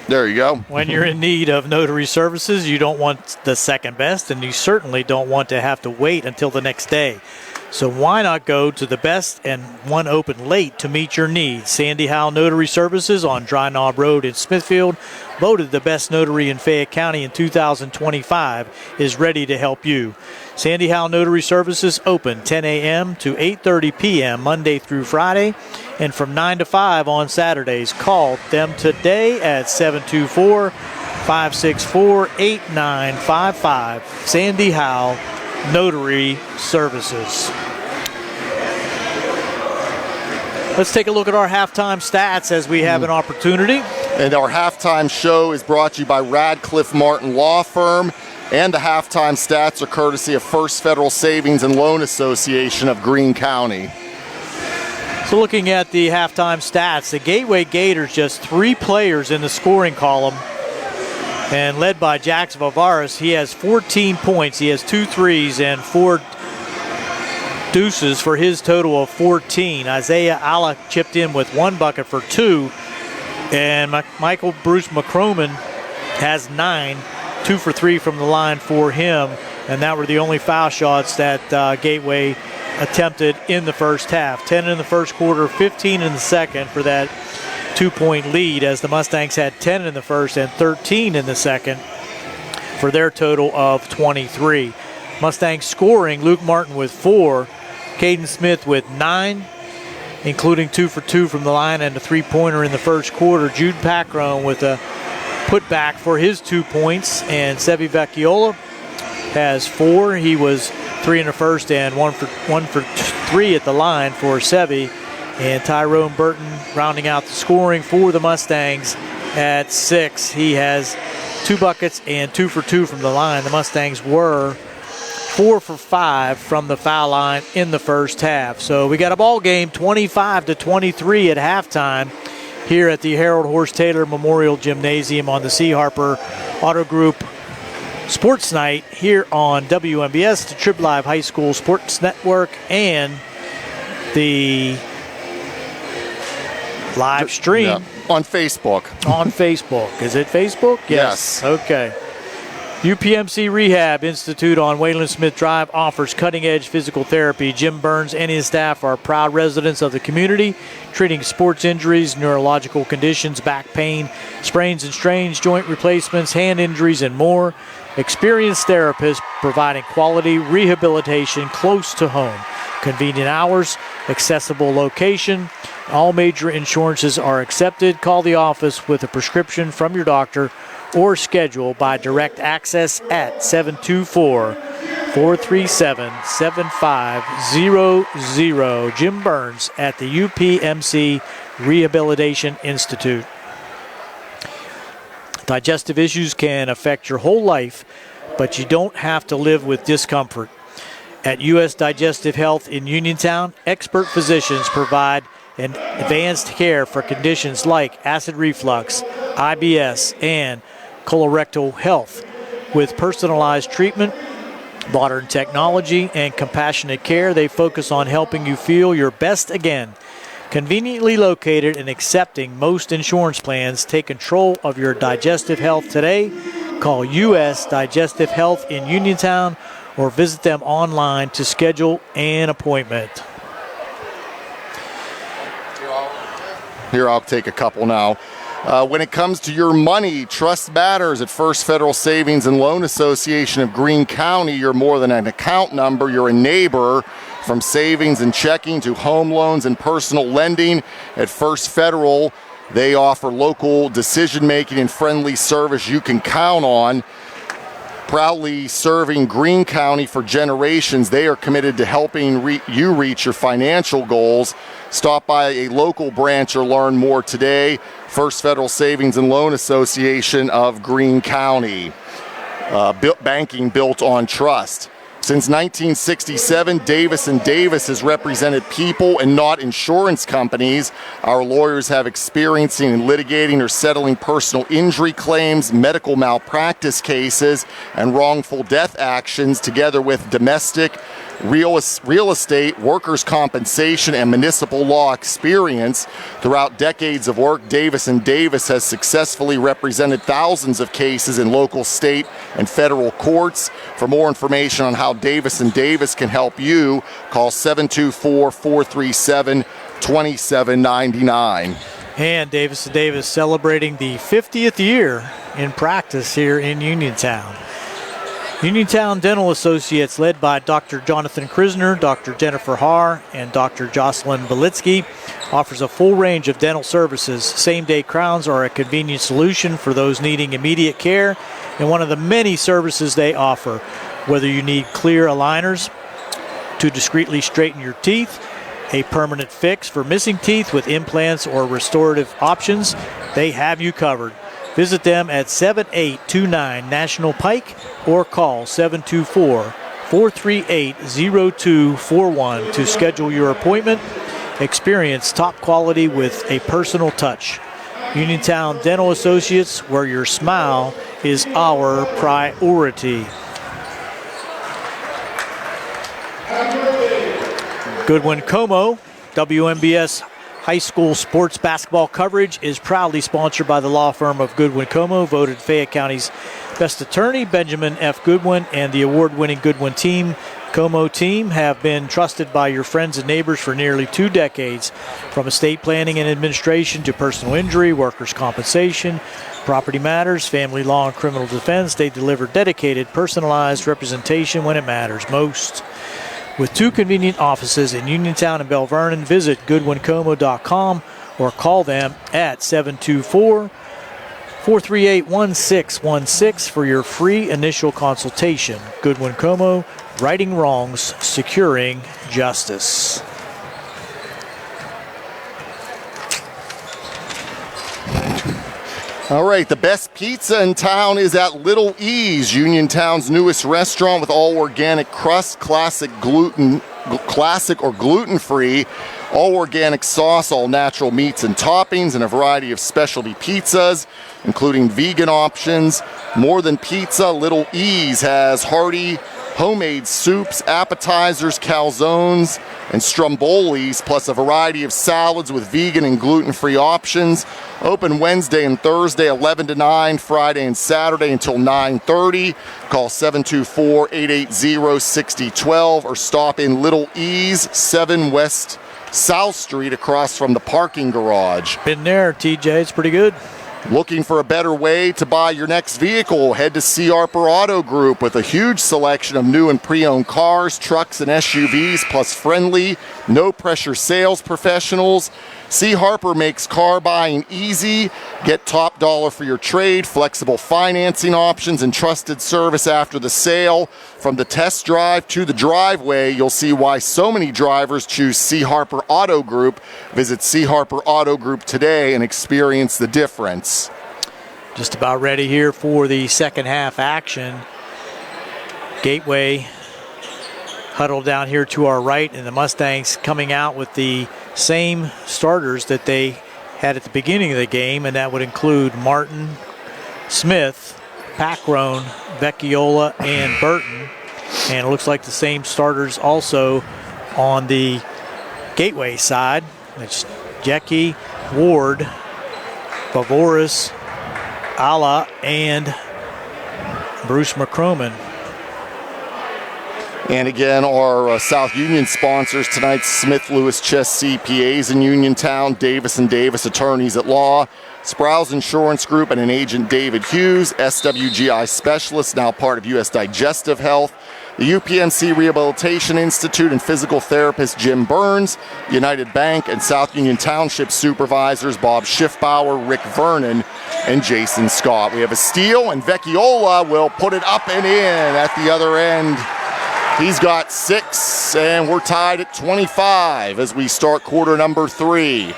There you go. When you're in need of notary services, you don't want the second best, and you certainly don't want to have to wait until the next day. So why not go to the best and one open late to meet your needs? Sandy Howell Notary Services on Dry Knob Road in Smithfield, voted the best notary in Fayette County in 2025, is ready to help you. Sandy Howell Notary Services open 10 a.m. to 8:30 p.m. Monday through Friday, and from 9 to 5 on Saturdays. Call them today at 724-564-8955. Sandy Howell Notary Services. Let's take a look at our halftime stats as we have an opportunity. And our halftime show is brought to you by Radcliffe Martin Law Firm. And the halftime stats are courtesy of First Federal Savings and Loan Association of Greene County. So looking at the halftime stats, the Gateway Gators, just 3 players in the scoring column. And led by Jackson Alvarez, he has 14 points. He has 2 threes and 4 deuces for his total of 14. Isaiah Alla chipped in with 1 bucket for 2. And Michael Bruce McCroman has 9, 2 for 3 from the line for him. And that were the only foul shots that Gateway attempted in the first half. 10 in the first quarter, 15 in the second for that 2-point lead, as the Mustangs had 10 in the first and 13 in the second for their total of 23. Mustangs scoring, Luke Martin with 4, Caden Smith with 9, including 2 for 2 from the line and a 3-pointer in the first quarter. Jude Pacron with a putback for his 2 points, and Sebi Vecchiola has 4. He was 3 in the first and 1 for 3 at the line for Sebi. And Tyrone Burton rounding out the scoring for the Mustangs at 6. He has 2 buckets and 2 for 2 from the line. The Mustangs were 4 for 5 from the foul line in the first half. So we got a ball game 25-23 at halftime here at the Harold Horse Taylor Memorial Gymnasium on the C. Harper Auto Group Sports Night here on WMBS, the Trib Live High School Sports Network, and the live stream on Facebook. On Facebook. Is it Facebook? Yes. Okay. UPMC Rehab Institute on Wayland Smith Drive offers cutting-edge physical therapy. Jim Burns and his staff are proud residents of the community, treating sports injuries, neurological conditions, back pain, sprains and strains, joint replacements, hand injuries, and more. Experienced therapists providing quality rehabilitation close to home. Convenient hours, accessible location. All major insurances are accepted. Call the office with a prescription from your doctor or schedule by direct access at 724-437-7500. Jim Burns at the UPMC Rehabilitation Institute. Digestive issues can affect your whole life, but you don't have to live with discomfort. At U.S. Digestive Health in Uniontown, expert physicians provide an advanced care for conditions like acid reflux, IBS, and colorectal health. With personalized treatment, modern technology, and compassionate care, they focus on helping you feel your best again. Conveniently located and accepting most insurance plans, take control of your digestive health today. Call U.S. Digestive Health in Uniontown or visit them online to schedule an appointment. Here, I'll take a couple now. When it comes to your money, trust matters at First Federal Savings and Loan Association of Greene County. You're more than an account number. You're a neighbor. From savings and checking to home loans and personal lending, at First Federal, they offer local decision-making and friendly service you can count on. Proudly serving Greene County for generations, they are committed to helping you reach your financial goals. Stop by a local branch or learn more today. First Federal Savings and Loan Association of Greene County. Banking built on trust. Since 1967, Davis & Davis has represented people and not insurance companies. Our lawyers have experience in litigating or settling personal injury claims, medical malpractice cases, and wrongful death actions, together with domestic, real estate, workers' compensation, and municipal law experience. Throughout decades of work, Davis & Davis has successfully represented thousands of cases in local, state, and federal courts. For more information on how Davis & Davis can help you, call 724-437-2799. And Davis & Davis celebrating the 50th year in practice here in Uniontown. Uniontown Dental Associates, led by Dr. Jonathan Krisner, Dr. Jennifer Haar, and Dr. Jocelyn Belitsky, offers a full range of dental services. Same-day crowns are a convenient solution for those needing immediate care, and one of the many services they offer. Whether you need clear aligners to discreetly straighten your teeth, a permanent fix for missing teeth with implants or restorative options, they have you covered. Visit them at 7829 National Pike or call 724-438-0241 to schedule your appointment. Experience top quality with a personal touch. Uniontown Dental Associates, where your smile is our priority. Goodwin Como, WMBS High School sports basketball coverage is proudly sponsored by the law firm of Goodwin Como, voted Fayette County's best attorney, Benjamin F. Goodwin, and the award-winning Goodwin team. Como team have been trusted by your friends and neighbors for nearly 2 decades. From estate planning and administration to personal injury, workers' compensation, property matters, family law, and criminal defense, they deliver dedicated, personalized representation when it matters most. With 2 convenient offices in Uniontown and Bell Vernon, visit goodwincomo.com or call them at 724-438-1616 for your free initial consultation. Goodwin Como, righting wrongs, securing justice. All right, the best pizza in town is at Little E's, Uniontown's newest restaurant with all organic crust, classic or gluten-free, all organic sauce, all natural meats and toppings, and a variety of specialty pizzas, including vegan options. More than pizza, Little E's has hearty homemade soups, appetizers, calzones, and strombolis, plus a variety of salads with vegan and gluten-free options. Open Wednesday and Thursday, 11 to 9, Friday and Saturday until 9:30. Call 724-880-6012 or stop in Little E's, 7 West South Street, across from the parking garage. Been there, TJ. It's pretty good. Looking for a better way to buy your next vehicle? Head to C. Harper Auto Group with a huge selection of new and pre-owned cars, trucks, and SUVs, plus friendly, no-pressure sales professionals. C. Harper makes car buying easy. Get top dollar for your trade, flexible financing options, and trusted service after the sale. From the test drive to the driveway, you'll see why so many drivers choose C. Harper Auto Group. Visit C. Harper Auto Group today and experience the difference. Just about ready here for the second half action. Gateway huddled down here to our right, and the Mustangs coming out with the same starters that they had at the beginning of the game, and that would include Martin, Smith, Packrone, Vecchiola, and Burton. And it looks like the same starters also on the Gateway side. It's Jecky, Ward, Favoris, Ala, and Bruce McCroman. And again, our South Union sponsors tonight: Smith Lewis Chess CPAs in Uniontown, Davis & Davis Attorneys at Law, Sprouse Insurance Group and an agent David Hughes, SWGI Specialist, now part of U.S. Digestive Health, the UPMC Rehabilitation Institute and physical therapist Jim Burns, United Bank and South Union Township supervisors Bob Schiffbauer, Rick Vernon, and Jason Scott. We have a steal, and Vecchiola will put it up and in at the other end. He's got 6, and we're tied at 25 as we start quarter number 3.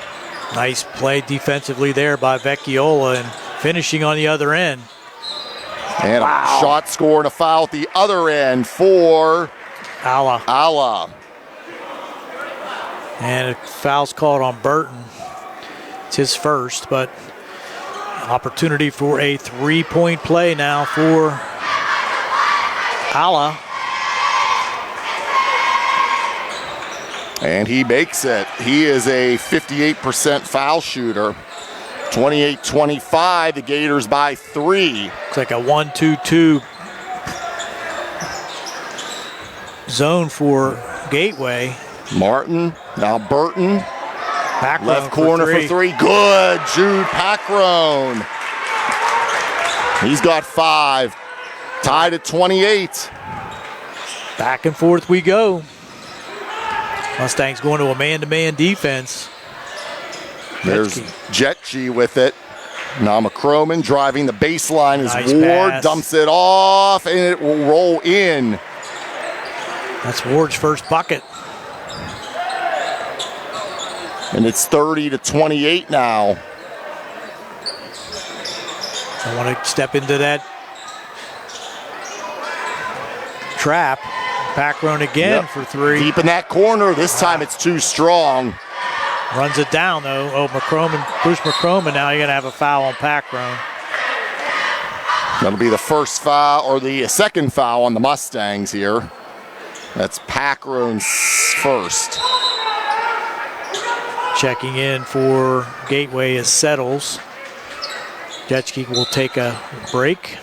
Nice play defensively there by Vecchiola and finishing on the other end. And a shot score and a foul at the other end for Ala. And a foul's called on Burton. It's his first, but opportunity for a 3-point play now for Ala. And he makes it. He is a 58% foul shooter. 28-25, the Gators by 3. It's like a 1-2-2 zone for Gateway. Martin, now Burton. Packrone left corner for 3. Good, Jude Packrone. He's got 5. Tied at 28. Back and forth we go. Mustangs going to a man-to-man defense. There's Jetchi with it. Now McCroman driving the baseline as Nice Ward pass. dumps it off, and it will roll in. That's Ward's first bucket. And it's 30-28 now. I want to step into that trap. Packrone again for 3. Deep in that corner. This time it's too strong. Runs it down, though. Oh, Bruce McCroman, now you're going to have a foul on Packrone. That'll be the first foul, or the second foul on the Mustangs here. That's Packrone's first. Checking in for Gateway is Settles. Jetski will take a break.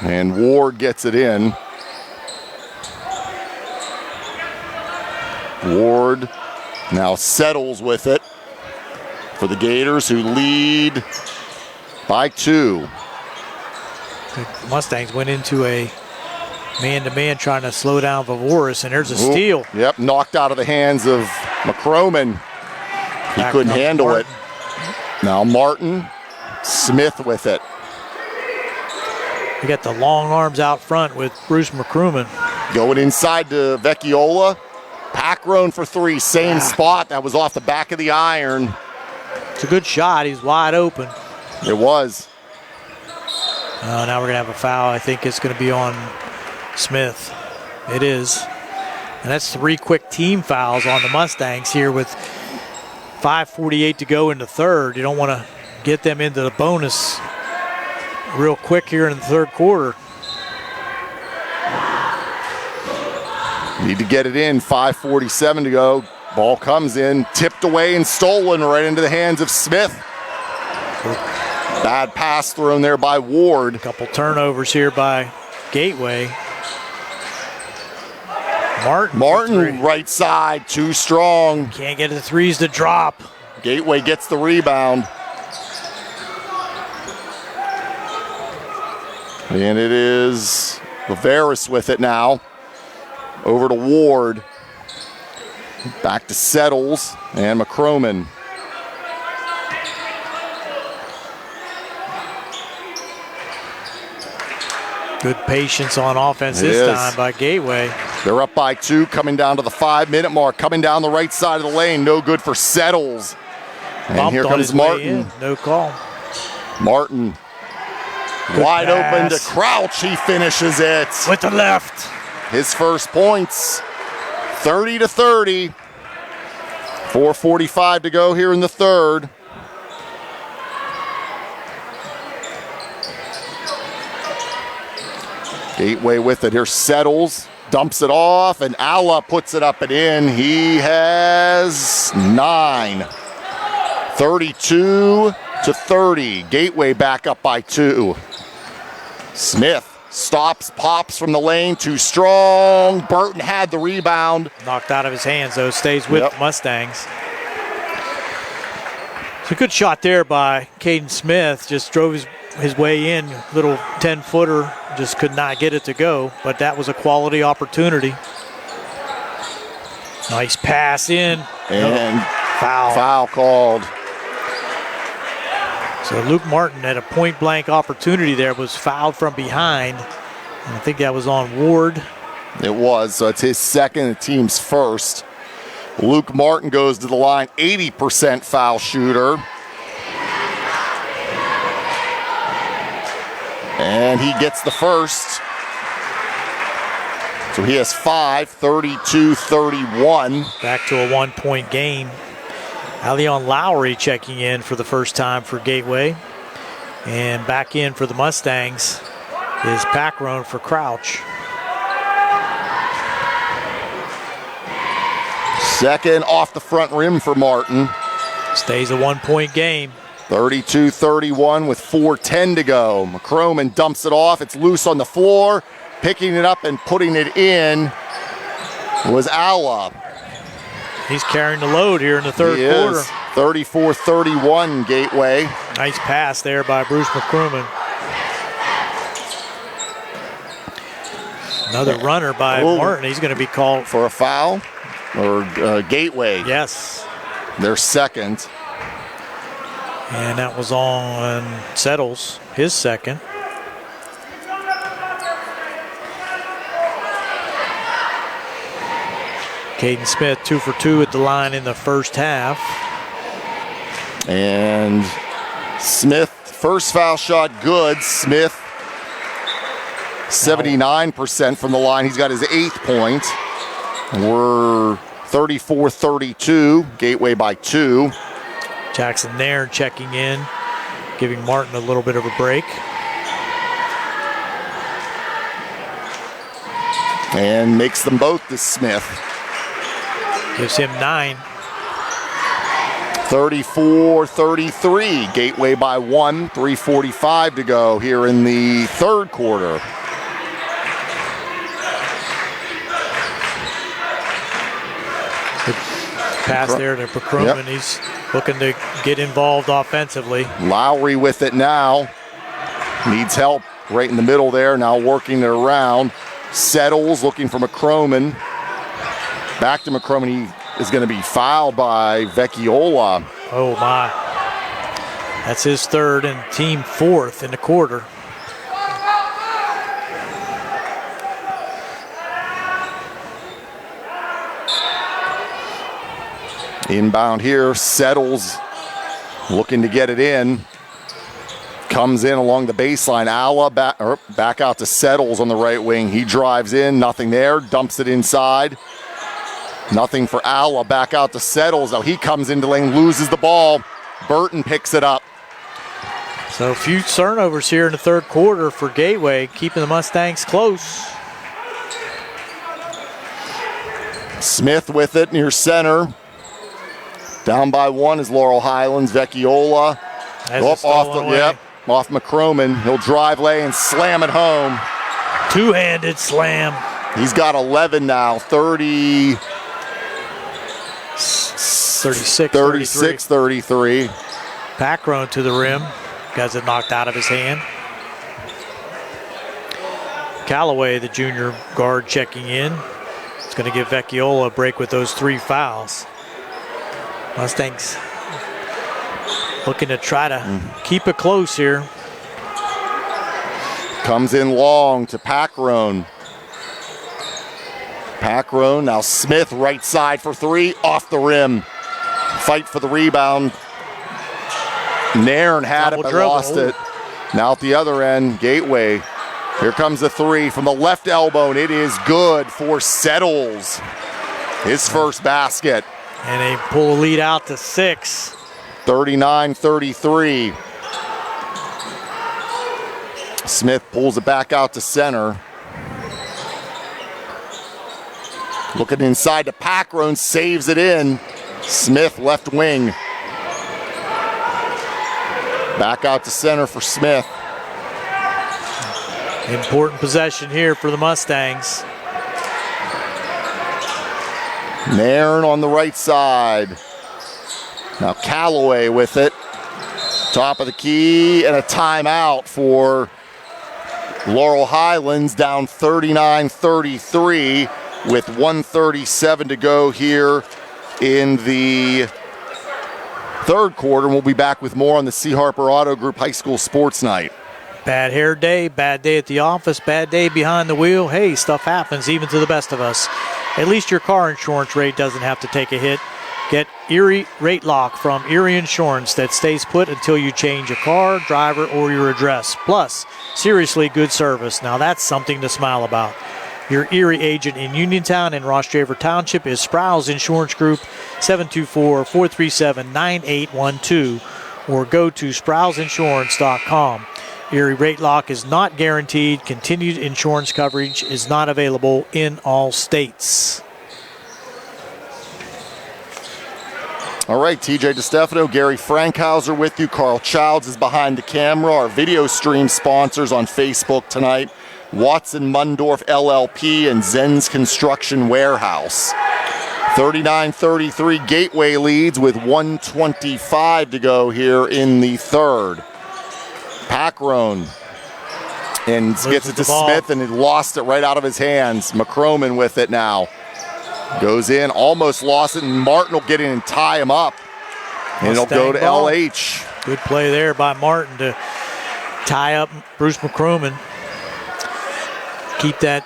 And Ward gets it in. Ward now Settles with it for the Gators, who lead by 2. The Mustangs went into a man-to-man trying to slow down Vavoris, and there's a steal. Yep, knocked out of the hands of McCroman. He couldn't handle it. Now Martin, Smith with it. You got the long arms out front with Bruce McCruman. Going inside to Vecchiola. Packrone for 3, same spot. That was off the back of the iron. It's a good shot. He's wide open. It was. Now we're going to have a foul. I think it's going to be on Smith. It is. And that's 3 quick team fouls on the Mustangs here with 5:48 to go in the third. You don't want to get them into the bonus real quick here in the third quarter. Need to get it in. 5:47 to go. Ball comes in, tipped away and stolen right into the hands of Smith. Bad pass thrown there by Ward. A couple turnovers here by Gateway. Martin right side, too strong. Can't get the threes to drop. Gateway gets the rebound. And it is Viveris with it now. Over to Ward. Back to Settles and McCroman. Good patience on offense this time by Gateway. They're up by 2, coming down to the 5-minute mark. Coming down the right side of the lane. No good for Settles. And Bumped here comes Martin. No call. Martin. Good wide pass. open to Crouch. He finishes it. With the left. His first points. 30-30. 4:45 to go here in the third. Gateway with it. Here Settles. Dumps it off, and Alla puts it up and in. He has 9. 32-30. Gateway back up by 2. Smith stops, pops from the lane, too strong. Burton had the rebound. Knocked out of his hands, though. Stays with the Mustangs. It's a good shot there by Caden Smith. Just drove his way in. Little 10-footer. Just could not get it to go. But that was a quality opportunity. Nice pass in. And foul. Foul called. So Luke Martin had a point-blank opportunity there, was fouled from behind. And I think that was on Ward. It was. So it's his second, the team's first. Luke Martin goes to the line, 80% foul shooter. And he gets the first. So he has 5, 32-31. Back to a 1-point game. Allion Lowry checking in for the first time for Gateway. And back in for the Mustangs is Packrone for Crouch. Second off the front rim for Martin. Stays a 1-point game. 32-31 with 4:10 to go. McCroman dumps it off. It's loose on the floor. Picking it up and putting it in was Alla. He's carrying the load here in the third quarter. 34-31 Gateway. Nice pass there by Bruce McCruman. Another runner by Martin. He's going to be called for a foul or Gateway. Yes. Their second. And that was on Settles, his second. Caden Smith 2 for 2 at the line in the first half. And Smith, first foul shot good. Smith, 79% from the line. He's got his 8th point. We're 34-32, Gateway by 2. Jackson Nairn checking in giving Martin a little bit of a break. And makes them both to Smith. Gives him 9. 34-33. Gateway by 1. 3:45 to go here in the third quarter. Good pass there to Pacroman. Yep. He's looking to get involved offensively. Lowry with it now. Needs help right in the middle there. Now working it around. Settles looking for McCroman. Back to McCroman. He is going to be fouled by Vecchiola. Oh my. That's his third and team fourth in the quarter. Inbound here. Settles looking to get it in. Comes in along the baseline. Alla back out to Settles on the right wing. He drives in. Nothing there. Dumps it inside. Nothing for Alla. Back out to Settles. Now he comes into lane, loses the ball. Burton picks it up. So a few turnovers here in the third quarter for Gateway, keeping the Mustangs close. Smith with it near center. Down by 1 is Laurel Highlands. Vecchiola. Off McCroman. He'll drive lane, slam it home. Two-handed slam. He's got 11 now. 36-33. Pacron to the rim. Got it knocked out of his hand. Callaway, the junior guard, checking in. It's going to give Vecchiola a break with those 3 fouls. Mustangs looking to try to keep it close here. Comes in long to Pacron. Pacron, now Smith right side for 3, off the rim. Fight for the rebound. Nairn had it but lost it. Now at the other end, Gateway. Here comes the 3 from the left elbow, and it is good for Settles. His first basket. And they pull a lead out to 6. 39-33. Smith pulls it back out to center. Looking inside to Pacron, saves it in. Smith left wing. Back out to center for Smith. Important possession here for the Mustangs. Nairn on the right side. Now Callaway with it. Top of the key and a timeout for Laurel Highlands, down 39-33 with 1:37 to go here in the third quarter. We'll be back with more on the C. Harper Auto Group High School Sports Night. Bad hair day, bad day at the office, bad day behind the wheel. Hey, stuff happens even to the best of us. At least your car insurance rate doesn't have to take a hit. Get Erie Rate Lock from Erie Insurance that stays put until you change your car, driver, or your address. Plus, seriously good service. Now that's something to smile about. Your Erie agent in Uniontown and Ross Draver Township is Sproul's Insurance Group, 724-437-9812, or go to sproulsinsurance.com. Erie Rate Lock is not guaranteed. Continued insurance coverage is not available in all states. All right, TJ DeStefano, Gary Frankhauser with you. Carl Childs is behind the camera. Our video stream sponsors on Facebook tonight, Watson Mundorff LLP and Zen's Construction Warehouse. 39-33, Gateway leads with 1:25 to go here in the third. Pacron and gets it to Smith, and he lost it right out of his hands. McCroman with it now. Goes in, almost lost it, and Martin will get in and tie him up. And it'll go to LH. Good play there by Martin to tie up Bruce McCroman. Keep that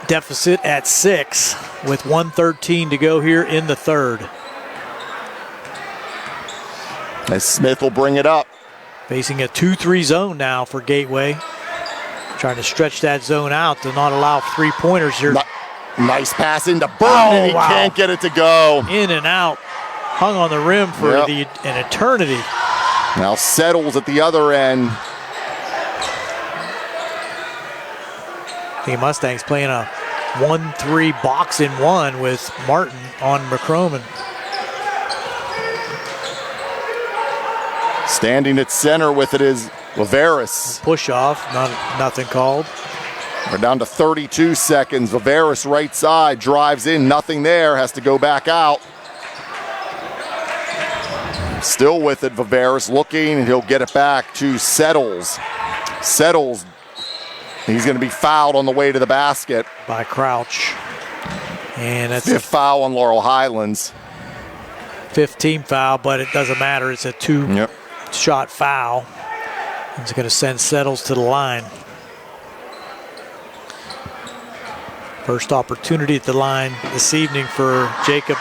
deficit at 6 with 1:13 to go here in the third. As Smith will bring it up. Facing a 2-3 zone now for Gateway. Trying to stretch that zone out to not allow three-pointers here. Nice pass into Burton, and he can't get it to go. In and out. Hung on the rim for an eternity. Now Settles at the other end. The Mustangs playing a 1-3 box in one with Martin on McCroman. Standing at center with it is Viveris. Push off, nothing called. We're down to 32 seconds. Viveris right side, drives in, nothing there, has to go back out. Still with it, Viveris looking, and he'll get it back to Settles. Settles, he's going to be fouled on the way to the basket. By Crouch. And that's 5th foul on Laurel Highlands. 5th team foul, but it doesn't matter. It's a 2-shot foul. It's going to send Settles to the line. First opportunity at the line this evening for Jacob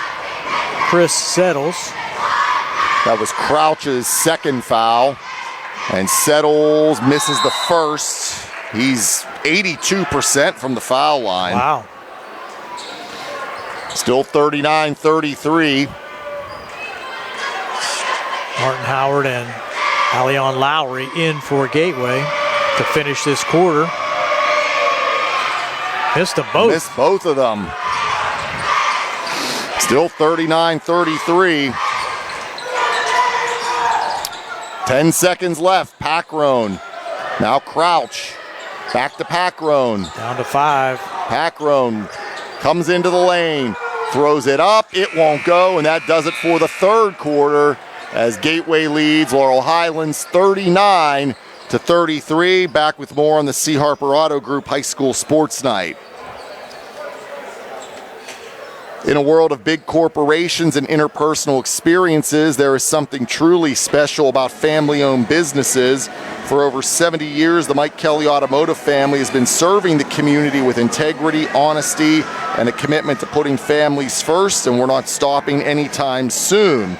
Chris Settles. That was Crouch's 2nd foul. And Settles misses the first. He's 82% from the foul line. Wow. Still 39-33. Martin Howard and Allion Lowry in for Gateway to finish this quarter. Missed them both. Missed both of them. Still 39-33. 10 seconds left. Packrone. Now Crouch. Back to Packrone. Down to 5. Packrone comes into the lane. Throws it up. It won't go. And that does it for the 3rd quarter as Gateway leads Laurel Highlands 39-33. Back with more on the C. Harper Auto Group High School Sports Night. In a world of big corporations and interpersonal experiences, there is something truly special about family-owned businesses. For over 70 years, the Mike Kelly Automotive family has been serving the community with integrity, honesty, and a commitment to putting families first, and we're not stopping anytime soon.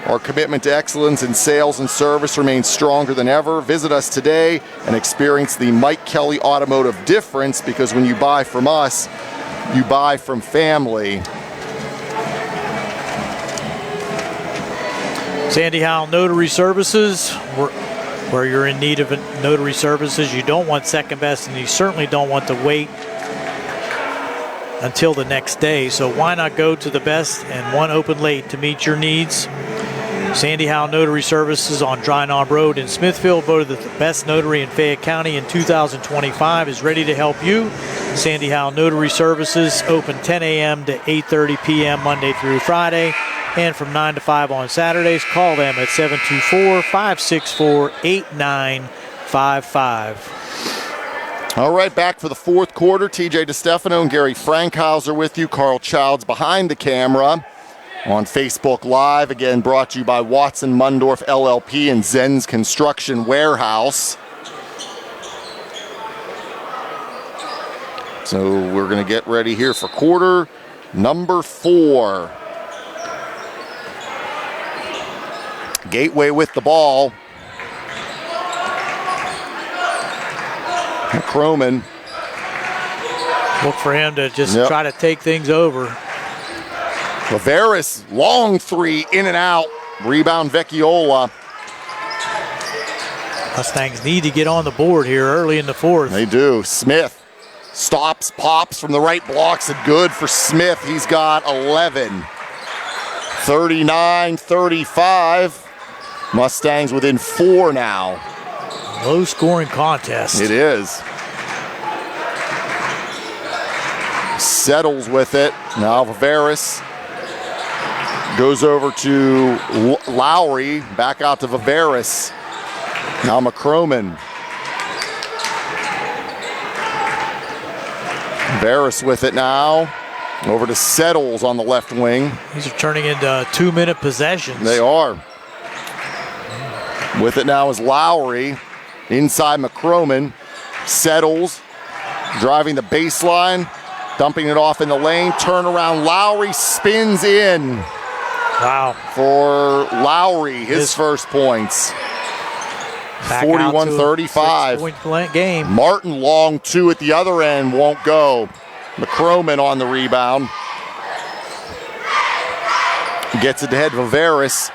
Our commitment to excellence in sales and service remains stronger than ever. Visit us today and experience the Mike Kelly Automotive difference, because when you buy from us, you buy from family. Sandy Howell Notary Services, where you're in need of notary services. You don't want second best, and you certainly don't want to wait until the next day. So why not go to the best and one open late to meet your needs? Sandy Howell Notary Services on Dry Knob Road in Smithfield, voted the best notary in Fayette County in 2025, is ready to help you. Sandy Howell Notary Services open 10 a.m. to 8:30 p.m. Monday through Friday, and from 9 to 5 on Saturdays. Call them at 724-564-8955. All right, back for the 4th quarter. TJ DeStefano and Gary Frankhauser with you. Carl Childs behind the camera on Facebook Live. Again, brought to you by Watson Mundorff LLP and Zen's Construction Warehouse. So we're going to get ready here for quarter number 4. Gateway with the ball. McCroman. Look for him to just try to take things over. Viveris, long 3, in and out. Rebound Vecchiola. Mustangs need to get on the board here early in the 4th. They do. Smith stops, pops from the right, blocks it good for Smith. He's got 11. 39-35. Mustangs within 4 now. Low scoring contest. It is. Settles with it. Now Viveris goes over to Lowry. Back out to Viveris. Now McCroman. Viveris with it now. Over to Settles on the left wing. These are turning into 2-minute possessions. They are. With it now is Lowry. Inside McCroman. Settles. Driving the baseline. Dumping it off in the lane. Turnaround. Lowry spins in. Wow. For Lowry, his first points. 41-35. 6-point game. Martin long 2 at the other end. Won't go. McCroman on the rebound. Gets it to head Viveris.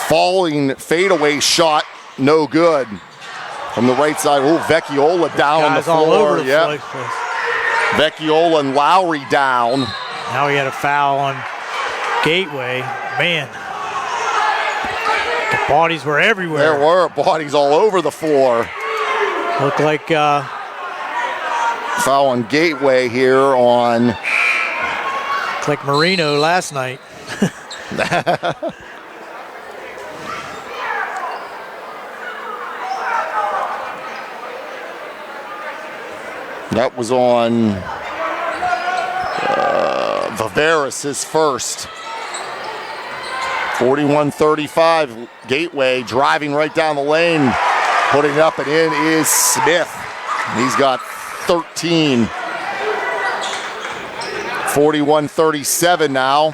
falling fadeaway shot, no good. From the right side, Vecchiola down on the floor. All over the yep. place. Vecchiola and Lowry down. Now we got a foul on Gateway. Man, the bodies were everywhere. There were bodies all over the floor. Looked like foul on Gateway here on. It's like Marino last night. That was on Viveris, his first. 41-35, Gateway driving right down the lane. Putting it up and in is Smith. He's got 13. 41-37 now.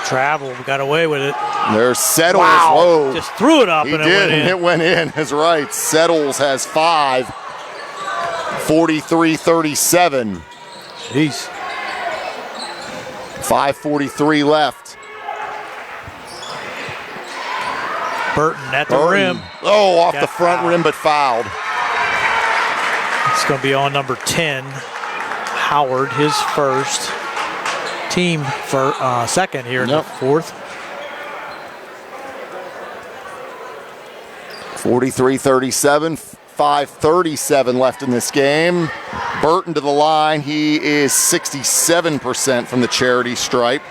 Travel, got away with it. There's Settles. Wow. Whoa. Just threw it up He and did, it went in. It went in. That's right. Settles has 5. 43-37. Jeez. 5:43 left. Burton at the rim. Oh, off Got the front fouled. rim, but fouled. It's going to be on number 10. Howard, his first. Team for second here in the fourth. 43-37, 5:37 left in this game. Burton to the line. He is 67% from the charity stripe.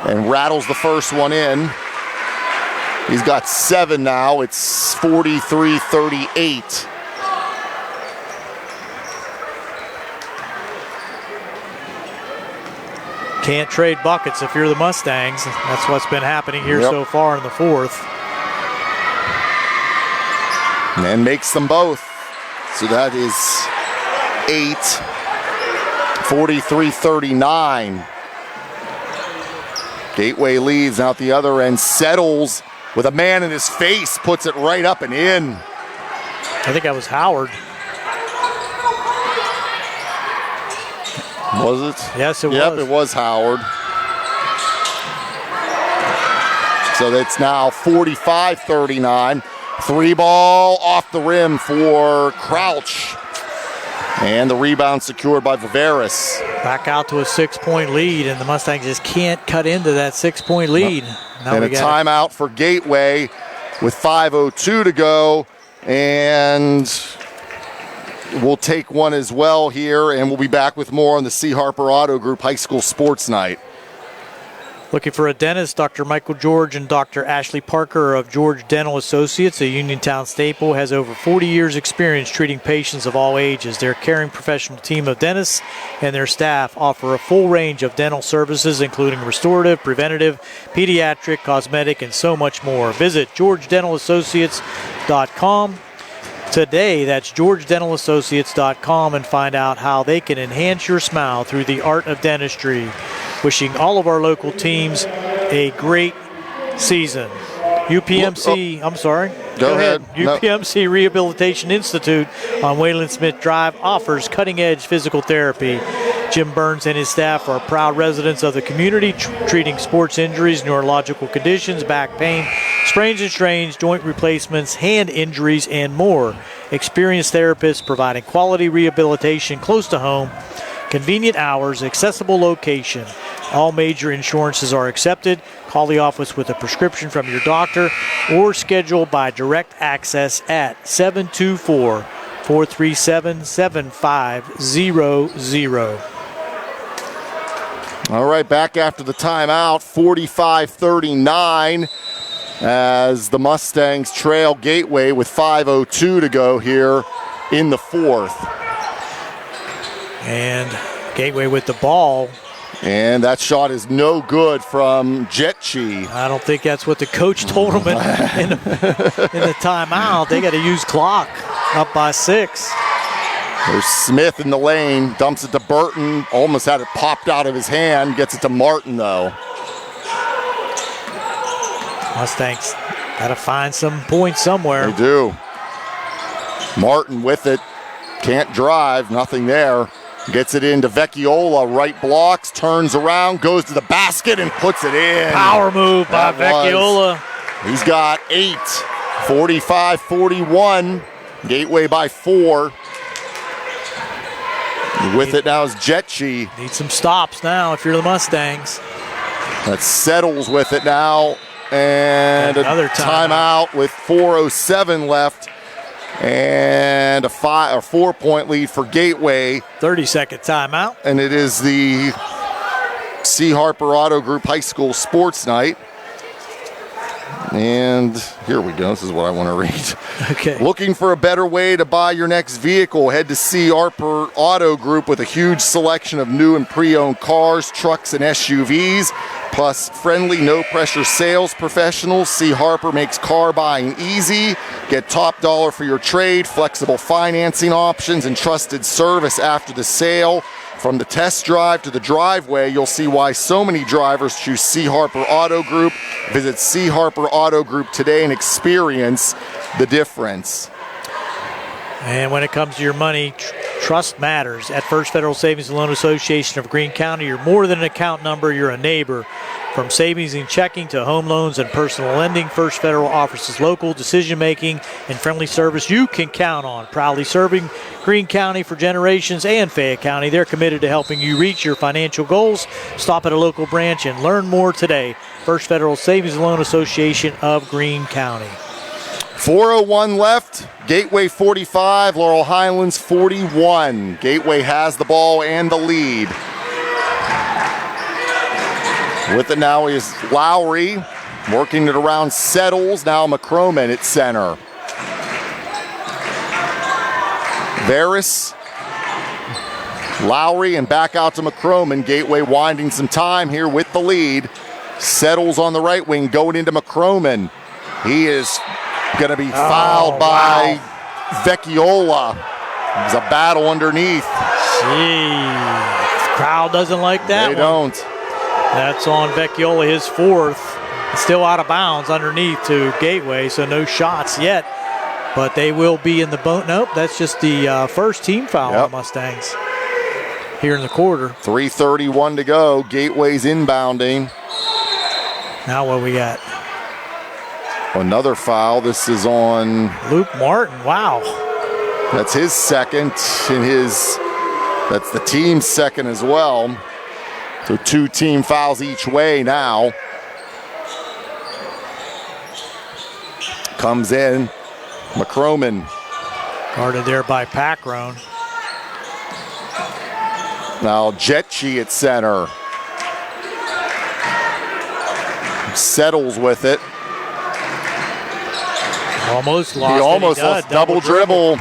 And rattles the first one in. He's got 7 now. It's 43-38. Can't trade buckets if you're the Mustangs. That's what's been happening here so far in the fourth. And makes them both. So that is 8. 43-39. Gateway leads out the other end. Settles with a man in his face. Puts it right up and in. I think that was Howard. Was it? Yes, it was. Yep, it was Howard. So that's now 45-39. 3 ball off the rim for Crouch. And the rebound secured by Viveris. Back out to a 6-point lead, and the Mustangs just can't cut into that 6-point lead. Now and a timeout for Gateway with 5:02 to go. And we'll take one as well here, and we'll be back with more on the C. Harper Auto Group High School Sports Night. Looking for a dentist, Dr. Michael George and Dr. Ashley Parker of George Dental Associates, a Uniontown staple, has over 40 years experience treating patients of all ages. Their caring professional team of dentists and their staff offer a full range of dental services, including restorative, preventative, pediatric, cosmetic, and so much more. Visit georgedental.associates.com today. That's georgedental.associates.com, and find out how they can enhance your smile through the art of dentistry. Wishing all of our local teams a great season. UPMC, I'm sorry. Go ahead. UPMC Rehabilitation Institute on Wayland Smith Drive offers cutting-edge physical therapy. Jim Burns and his staff are proud residents of the community, treating sports injuries, neurological conditions, back pain, sprains and strains, joint replacements, hand injuries, and more. Experienced therapists providing quality rehabilitation close to home, convenient hours, accessible location. All major insurances are accepted. Call the office with a prescription from your doctor or schedule by direct access at 724-437-7500. All right, back after the timeout, 45-39 as the Mustangs trail Gateway with 5:02 to go here in the fourth. And Gateway with the ball. And that shot is no good from Jetchi. I don't think that's what the coach told them in the timeout. They got to use clock, up by 6. There's Smith in the lane, dumps it to Burton, almost had it popped out of his hand, gets it to Martin though. Mustangs got to find some points somewhere. They do. Martin with it, can't drive, nothing there. Gets it into Vecchiola, right blocks, turns around, goes to the basket, and puts it in. Power move by Vecchiola. He's got 8, 45-41. Gateway by 4. With it now is Jetchi. Need some stops now if you're the Mustangs. That settles with it now. And another a timeout with 4:07 left. And a 4-point lead for Gateway. 30-second timeout. And it is the C. Harper Auto Group High School Sports Night. And here we go. This is what I want to read. Okay. Looking for a better way to buy your next vehicle? Head to C. Harper Auto Group with a huge selection of new and pre-owned cars, trucks, and SUVs. Plus friendly, no-pressure sales professionals. C. Harper makes car buying easy. Get top dollar for your trade, flexible financing options, and trusted service after the sale. From the test drive to the driveway, you'll see why so many drivers choose C. Harper Auto Group. Visit C. Harper Auto Group today and experience the difference. And when it comes to your money, trust matters. At First Federal Savings and Loan Association of Greene County, you're more than an account number, you're a neighbor. From savings and checking to home loans and personal lending, First Federal offers local decision-making and friendly service you can count on. Proudly serving Greene County for generations and Fayette County, they're committed to helping you reach your financial goals. Stop at a local branch and learn more today. First Federal Savings and Loan Association of Greene County. 4:01 left. Gateway 45, Laurel Highlands 41. Gateway has the ball and the lead. With it now is Lowry, working it around Settles. Now McCroman at center. Varus, Lowry, and back out to McCroman. Gateway winding some time here with the lead. Settles on the right wing, going into McCroman. He is going to be fouled by Vecchiola. There's a battle underneath. Gee, the crowd doesn't like that. They don't. That's on Vecchiola, his 4th. It's still out of bounds underneath to Gateway, so no shots yet. But they will be in the boat. Nope, that's just the first team foul on the Mustangs here in the quarter. 3:31 to go. Gateway's inbounding. Now what we got? Another foul. This is on Luke Martin. Wow. That's his second, and that's the team's second as well. So 2 team fouls each way now. Comes in, McCroman. Guarded there by Packrone. Now Jetchi at center. Settles with it. Almost lost. He almost lost double dribble.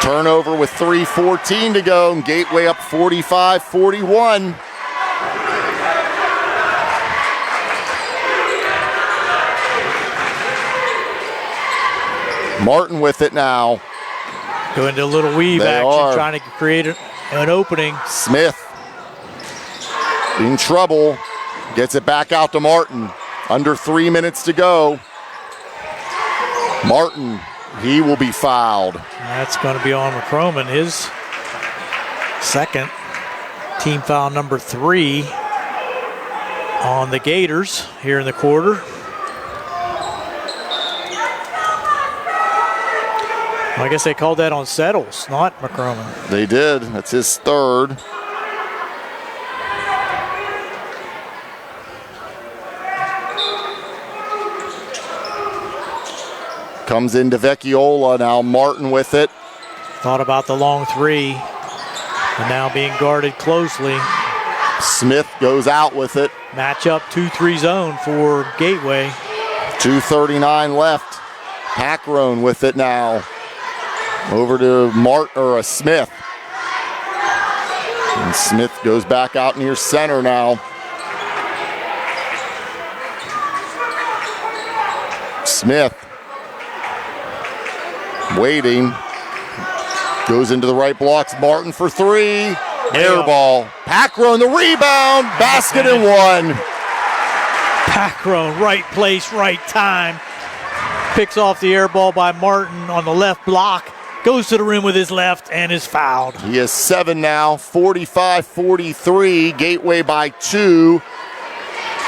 Turnover with 3:14 to go. And Gateway up 45-41. Martin with it now. Going to a little weave action, trying to create an opening. Smith in trouble. Gets it back out to Martin. Under 3 minutes to go. Martin, he will be fouled. That's going to be on McCroman, his second. Team foul number 3 on the Gators here in the quarter. I guess they called that on Settles, not McCroman. They did. That's his third. Comes into Vecchiola. Now Martin with it. Thought about the long 3. And now being guarded closely. Smith goes out with it. Matchup 2-3 zone for Gateway. 2:39 left. Packrone with it now. Over to Smith. And Smith goes back out near center now. Smith waiting. Goes into the right blocks. Martin for 3. Air ball. Packrone the rebound. Basket and 1. Packrone, right place, right time. Picks off the air ball by Martin on the left block. goes to the rim with his left and is fouled. He has 7 now, 45-43, Gateway by 2.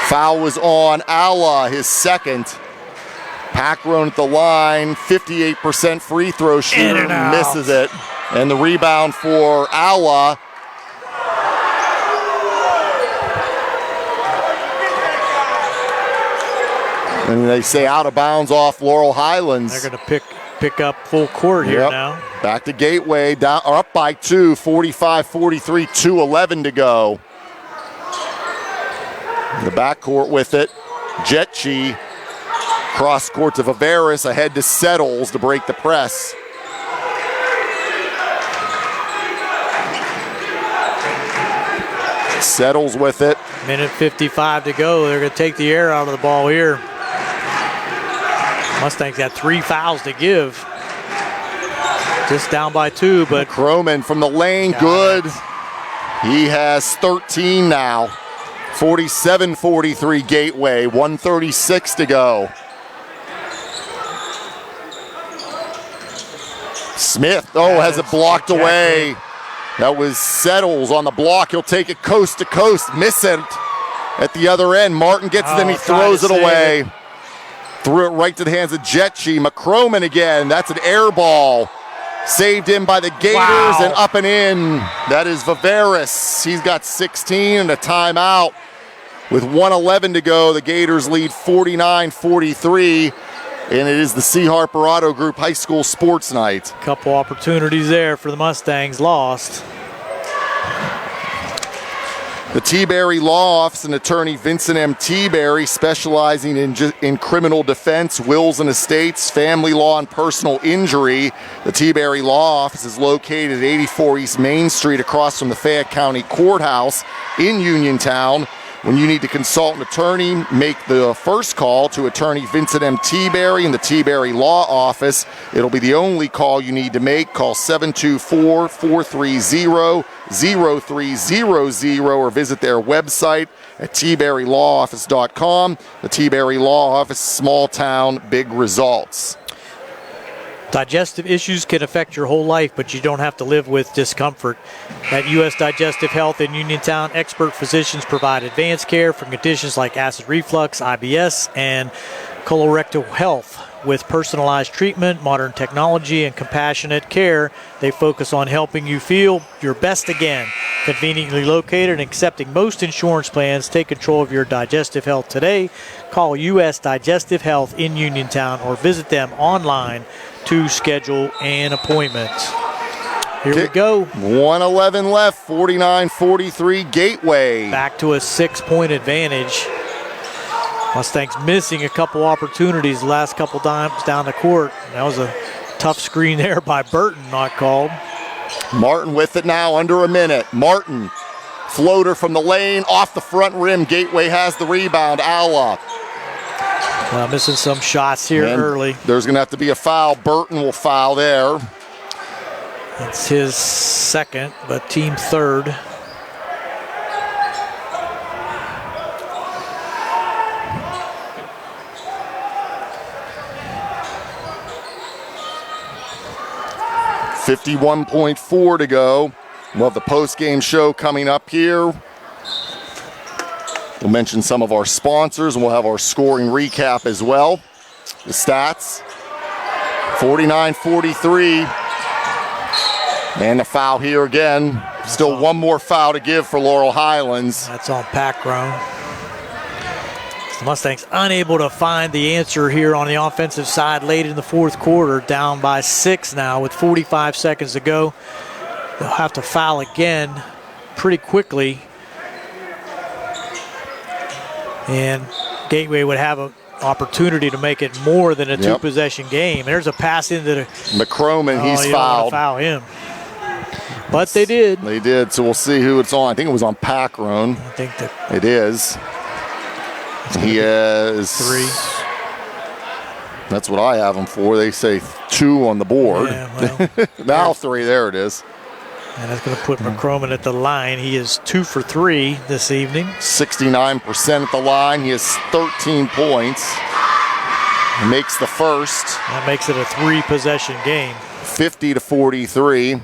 Foul was on Allah, his second. Packroan at the line, 58% free throw shooter, misses it. And the rebound for Allah. And they say out of bounds off Laurel Highlands. They're going to pick up full court here now. Back to Gateway, down or up by 2, 45-43, 2:11 to go. The backcourt with it. Jetchi cross court to Viveris, ahead to Settles to break the press. Settles with it. Minute 55 to go. They're going to take the air out of the ball here. Mustangs got 3 fouls to give. Just down by 2, but Croman from the lane, good. He has 13 now. 47-43 Gateway, 1:36 to go. Smith, has it blocked away. That was Settles on the block. He'll take it coast to coast, miss it at the other end. Martin gets it, then he throws it away. Threw it right to the hands of Jetchi. McCroman again, that's an air ball. Saved in by the Gators and up and in. That is Viveris. He's got 16 and a timeout. With 1:11 to go, the Gators lead 49-43. And it is the C. Harper Auto Group High School Sports Night. Couple opportunities there for the Mustangs, lost. The T-Berry Law Office and attorney Vincent M. T-Berry, specializing in criminal defense, wills and estates, family law, and personal injury. The T-Berry Law Office is located at 84 East Main Street across from the Fayette County Courthouse in Uniontown. When you need to consult an attorney, make the first call to attorney Vincent M. T-Berry in the T-Berry Law Office. It'll be the only call you need to make. Call 724-430-0300 or visit their website at tberrylawoffice.com. The T-Berry Law Office, small town, big results. Digestive issues can affect your whole life, but you don't have to live with discomfort. At U.S. Digestive Health in Uniontown, expert physicians provide advanced care for conditions like acid reflux, IBS, and colorectal health. With personalized treatment, modern technology, and compassionate care, they focus on helping you feel your best again. Conveniently located and accepting most insurance plans, take control of your digestive health today. Call U.S. Digestive Health in Uniontown or visit them online to schedule an appointment. Here we go. 1:11 left, 49-43 Gateway. Back to a 6-point advantage. Mustangs missing a couple opportunities the last couple times down the court. That was a tough screen there by Burton, not called. Martin with it now, under a minute. Martin, floater from the lane, off the front rim. Gateway has the rebound. Allah. Missing some shots here early. There's going to have to be a foul. Burton will foul there. It's his second, but team third. $51.4 to go. We'll have the post-game show coming up here. We'll mention some of our sponsors, and we'll have our scoring recap as well. The stats, 49-43. And a foul here again. Still one more foul to give for Laurel Highlands. That's on Packroan. The Mustangs unable to find the answer here on the offensive side late in the fourth quarter, down by 6 now with 45 seconds to go. They'll have to foul again pretty quickly. And Gateway would have an opportunity to make it more than a two-possession game. There's a pass into the... McCroman, he's you fouled. Don't want to foul him. But they did. They did, so we'll see who it's on. I think it was on Packroan. I think that it is. He has 3. That's what I have him for. They say 2 on the board. Yeah, well, now 3, there it is. And that's going to put McCroman at the line. He is 2 for 3 this evening. 69% at the line. He has 13 points. makes the first. That makes it a 3-possession game. 50-43.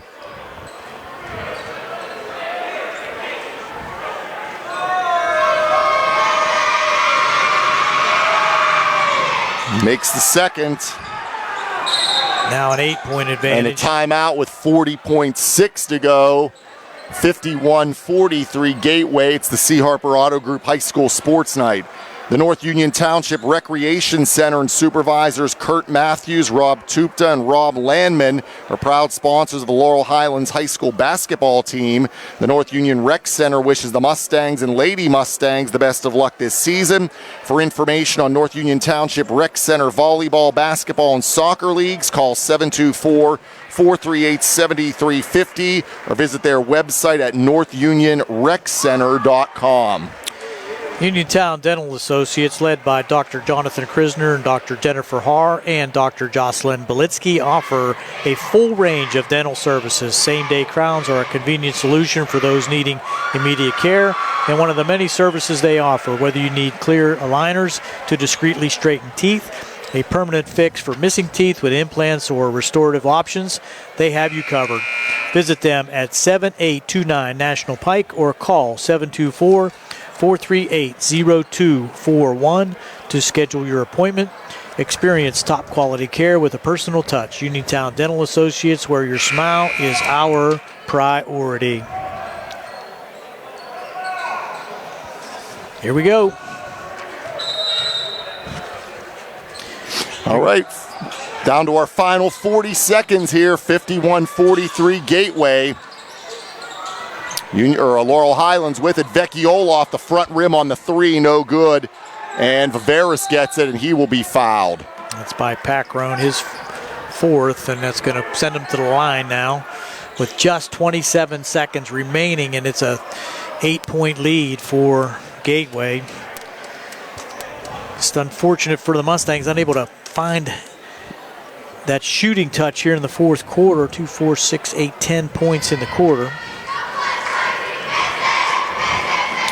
Makes the second. Now an 8-point advantage. And a timeout with 40.6 to go. 51-43 Gateway. It's the C. Harper Auto Group High School Sports Night. The North Union Township Recreation Center and supervisors Kurt Matthews, Rob Tupta, and Rob Landman are proud sponsors of the Laurel Highlands High School basketball team. The North Union Rec Center wishes the Mustangs and Lady Mustangs the best of luck this season. For information on North Union Township Rec Center volleyball, basketball, and soccer leagues, call 724-438-7350 or visit their website at northunionreccenter.com. Uniontown Dental Associates, led by Dr. Jonathan Krisner and Dr. Jennifer Haar and Dr. Jocelyn Belitsky, offer a full range of dental services. Same-day crowns are a convenient solution for those needing immediate care, and one of the many services they offer, whether you need clear aligners to discreetly straighten teeth, a permanent fix for missing teeth with implants or restorative options, they have you covered. Visit them at 7829 National Pike or call 724-438-0241 to schedule your appointment. Experience top quality care with a personal touch. Uniontown Dental Associates, where your smile is our priority. Here we go. All right, down to our final 40 seconds here, 51-43 Gateway. Laurel Highlands with it. Vecchiola off the front rim on the three, no good. And Viveris gets it, and he will be fouled. That's by Packrone, his fourth, and that's going to send him to the line now with just 27 seconds remaining, and it's a 8-point lead for Gateway. It's unfortunate for the Mustangs, unable to find that shooting touch here in the fourth quarter. 2, 4, 6, 8, 10 points in the quarter.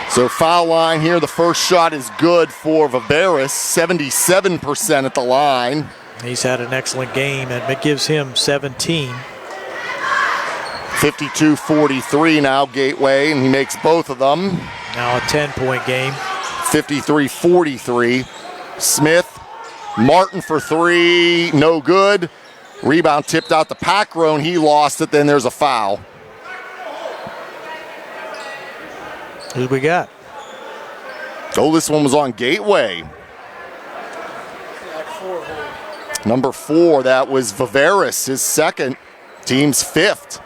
So foul line here. The first shot is good for Viveris, 77% at the line. He's had an excellent game, and it gives him 17. 52-43 now Gateway, and he makes both of them. Now a 10-point game. 53-43. Smith, Martin for three, no good. Rebound tipped out to Packrone. He lost it. Then there's a foul. Who we got? Oh, this one was on Gateway. Number 4, that was Viveris, his second, team's fifth.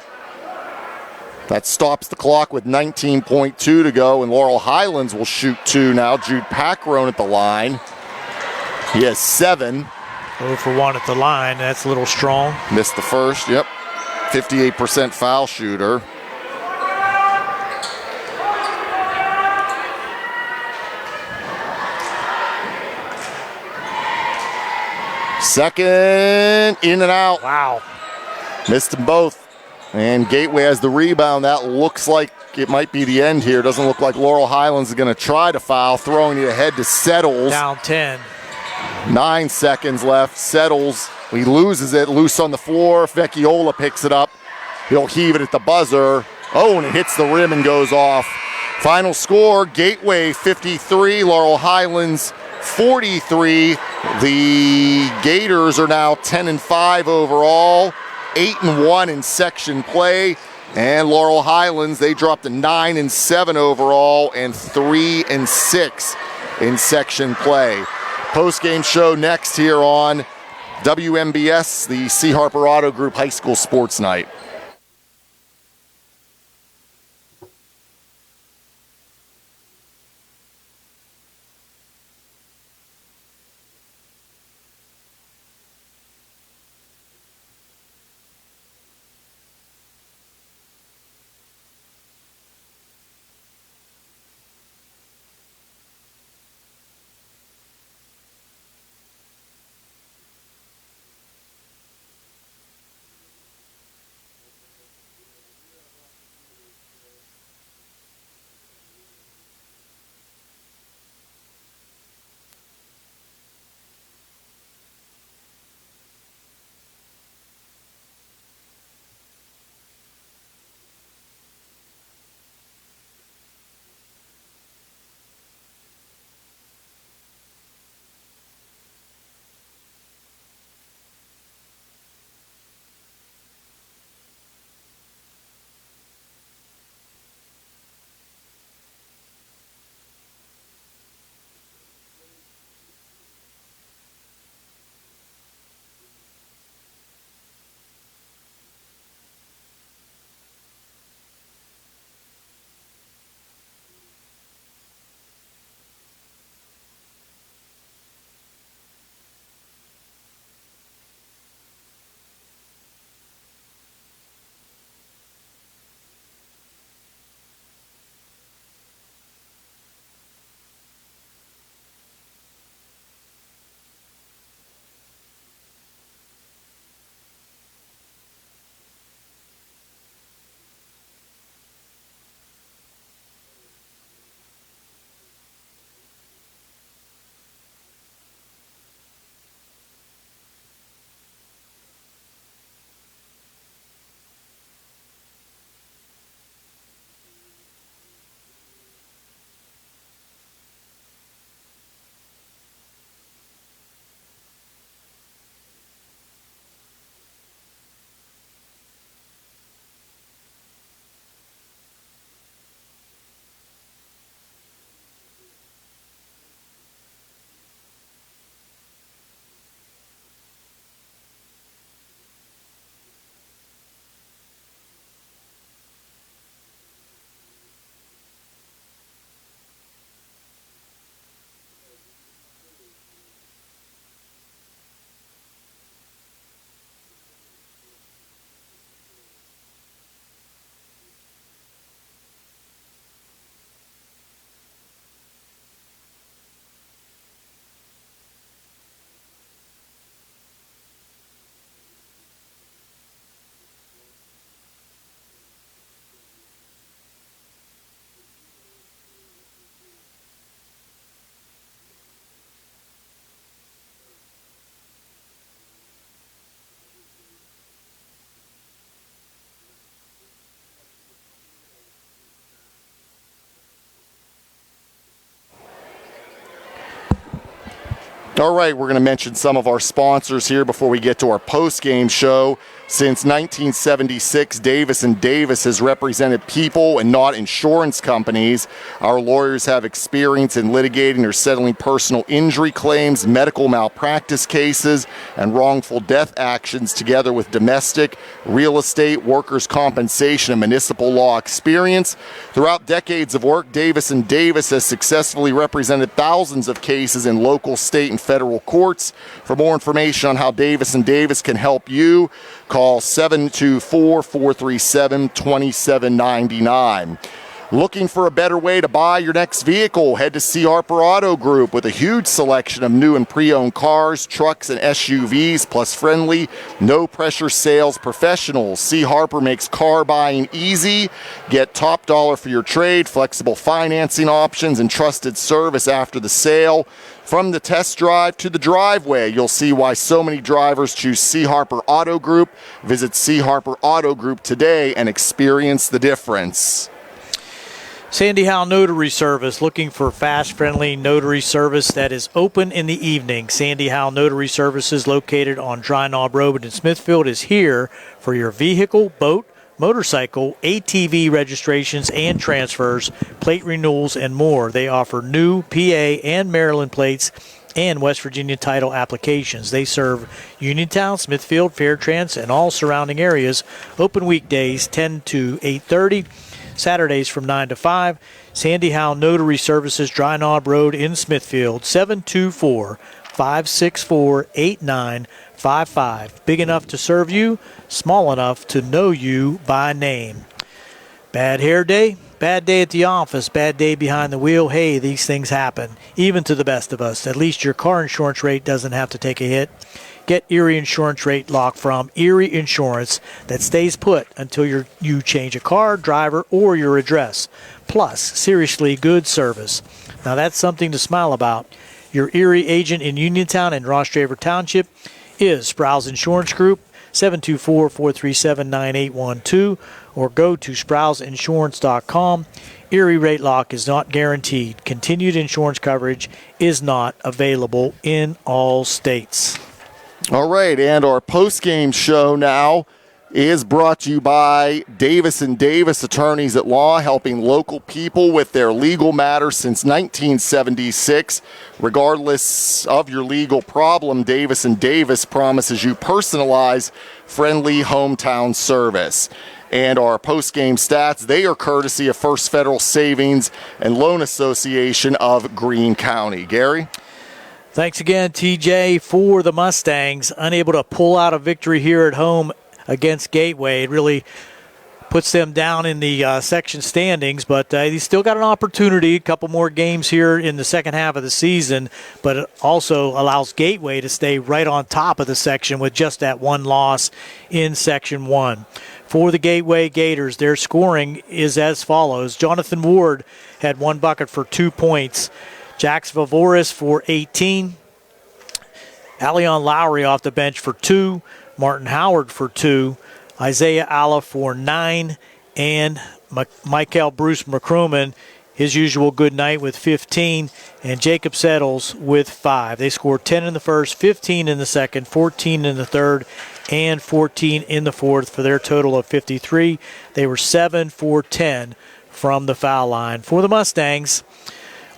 That stops the clock with 19.2 to go, and Laurel Highlands will shoot 2 now. Jude Packrone at the line. He has 7. 0 for 1 at the line. That's a little strong. Missed the first, yep. 58% foul shooter. Second, in and out. Wow. Missed them both. And Gateway has the rebound. That looks like it might be the end here. Doesn't look like Laurel Highlands is going to try to foul. Throwing it ahead to Settles. Down 10. 9 seconds left. Settles, he loses it. Loose on the floor. Vecchiola picks it up. He'll heave it at the buzzer. Oh, and it hits the rim and goes off. Final score, Gateway 53, Laurel Highlands 43. The Gators are now 10-5 overall, 8-1 in section play. And Laurel Highlands, they dropped to 9-7 overall and 3-6 in section play. Post-game show next here on WMBS, the C. Harper Auto Group High School Sports Night. All right, we're going to mention some of our sponsors here before we get to our post-game show. Since 1976, Davis & Davis has represented people and not insurance companies. Our lawyers have experience in litigating or settling personal injury claims, medical malpractice cases, and wrongful death actions, together with domestic, real estate, workers' compensation, and municipal law experience. Throughout decades of work, Davis & Davis has successfully represented thousands of cases in local, state, and federal courts. For more information on how Davis & Davis can help you, call 724-437-2799. Looking for a better way to buy your next vehicle? Head to C. Harper Auto Group with a huge selection of new and pre-owned cars, trucks, and SUVs, plus friendly, no-pressure sales professionals. C. Harper makes car buying easy. Get top dollar for your trade, flexible financing options, and trusted service after the sale. From the test drive to the driveway, you'll see why so many drivers choose C. Harper Auto Group. Visit C. Harper Auto Group today and experience the difference. Sandy Howe Notary Service, looking for fast, friendly notary service that is open in the evening. Sandy Howe Notary Services, located on Dry Knob Road in Smithfield, is here for your vehicle, boat, motorcycle, ATV registrations and transfers, plate renewals, and more. They offer new PA and Maryland plates and West Virginia title applications. They serve Uniontown, Smithfield, Fairtrans, and all surrounding areas. Open weekdays 10 to 8:30. Saturdays from 9 to 5. Sandy Howe Notary Services, Dry Knob Road in Smithfield, 724-564-8955. Big enough to serve you, small enough to know you by name. Bad hair day, bad day at the office, bad day behind the wheel. Hey, these things happen, even to the best of us. At least your car insurance rate doesn't have to take a hit. Get Erie Insurance Rate Lock from Erie Insurance that stays put until you change a car, driver, or your address. Plus, seriously good service. Now that's something to smile about. Your Erie agent in Uniontown and Ross Draver Township is Sproul's Insurance Group, 724-437-9812, or go to sproulsinsurance.com. Erie Rate Lock is not guaranteed. Continued insurance coverage is not available in all states. All right, and our post-game show now is brought to you by Davis & Davis Attorneys at Law, helping local people with their legal matters since 1976. Regardless of your legal problem, Davis & Davis promises you personalized, friendly hometown service. And our post-game stats, they are courtesy of First Federal Savings and Loan Association of Greene County. Gary? Thanks again, TJ, for the Mustangs. Unable to pull out a victory here at home against Gateway. It really puts them down in the section standings, but they still got an opportunity, a couple more games here in the second half of the season, but it also allows Gateway to stay right on top of the section with just that one loss in Section 1. For the Gateway Gators, their scoring is as follows. Jonathan Ward had one bucket for 2 points. Jax Vavoris for 18. Allion Lowry off the bench for 2. Martin Howard for 2. Isaiah Alla for 9. And Michael Bruce McCroman, his usual good night with 15. And Jacob Settles with 5. They scored 10 in the first, 15 in the second, 14 in the third, and 14 in the fourth for their total of 53. They were 7 for 10 from the foul line. For the Mustangs,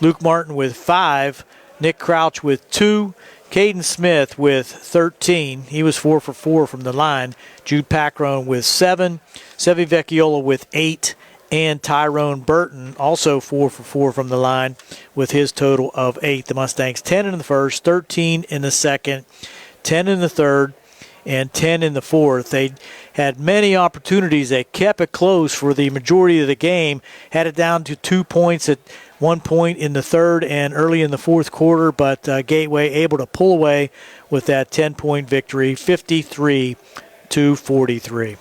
Luke Martin with 5, Nick Crouch with 2, Caden Smith with 13. He was 4 for 4 from the line. Jude Packrone with 7, Sevi Vecchiola with 8, and Tyrone Burton also 4 for 4 from the line with his total of 8. The Mustangs 10 in the first, 13 in the second, 10 in the third, and 10 in the fourth. They had many opportunities. They kept it close for the majority of the game, had it down to 2 points at one point in the third and early in the fourth quarter, but Gateway able to pull away with that 10-point victory, 53-43.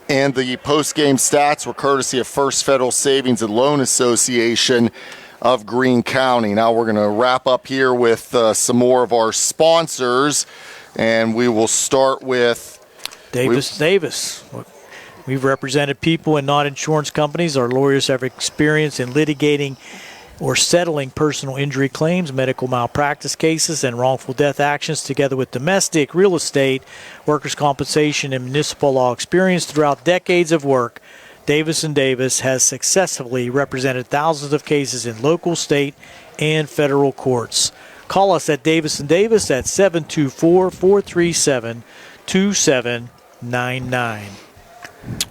And the post-game stats were courtesy of First Federal Savings and Loan Association of Greene County. Now we're going to wrap up here with some more of our sponsors, and we will start with Davis. We've represented people and not insurance companies. Our lawyers have experience in litigating or settling personal injury claims, medical malpractice cases, and wrongful death actions, together with domestic, real estate, workers' compensation, and municipal law experience throughout decades of work, Davis & Davis has successfully represented thousands of cases in local, state, and federal courts. Call us at Davis & Davis at 724-437-2799.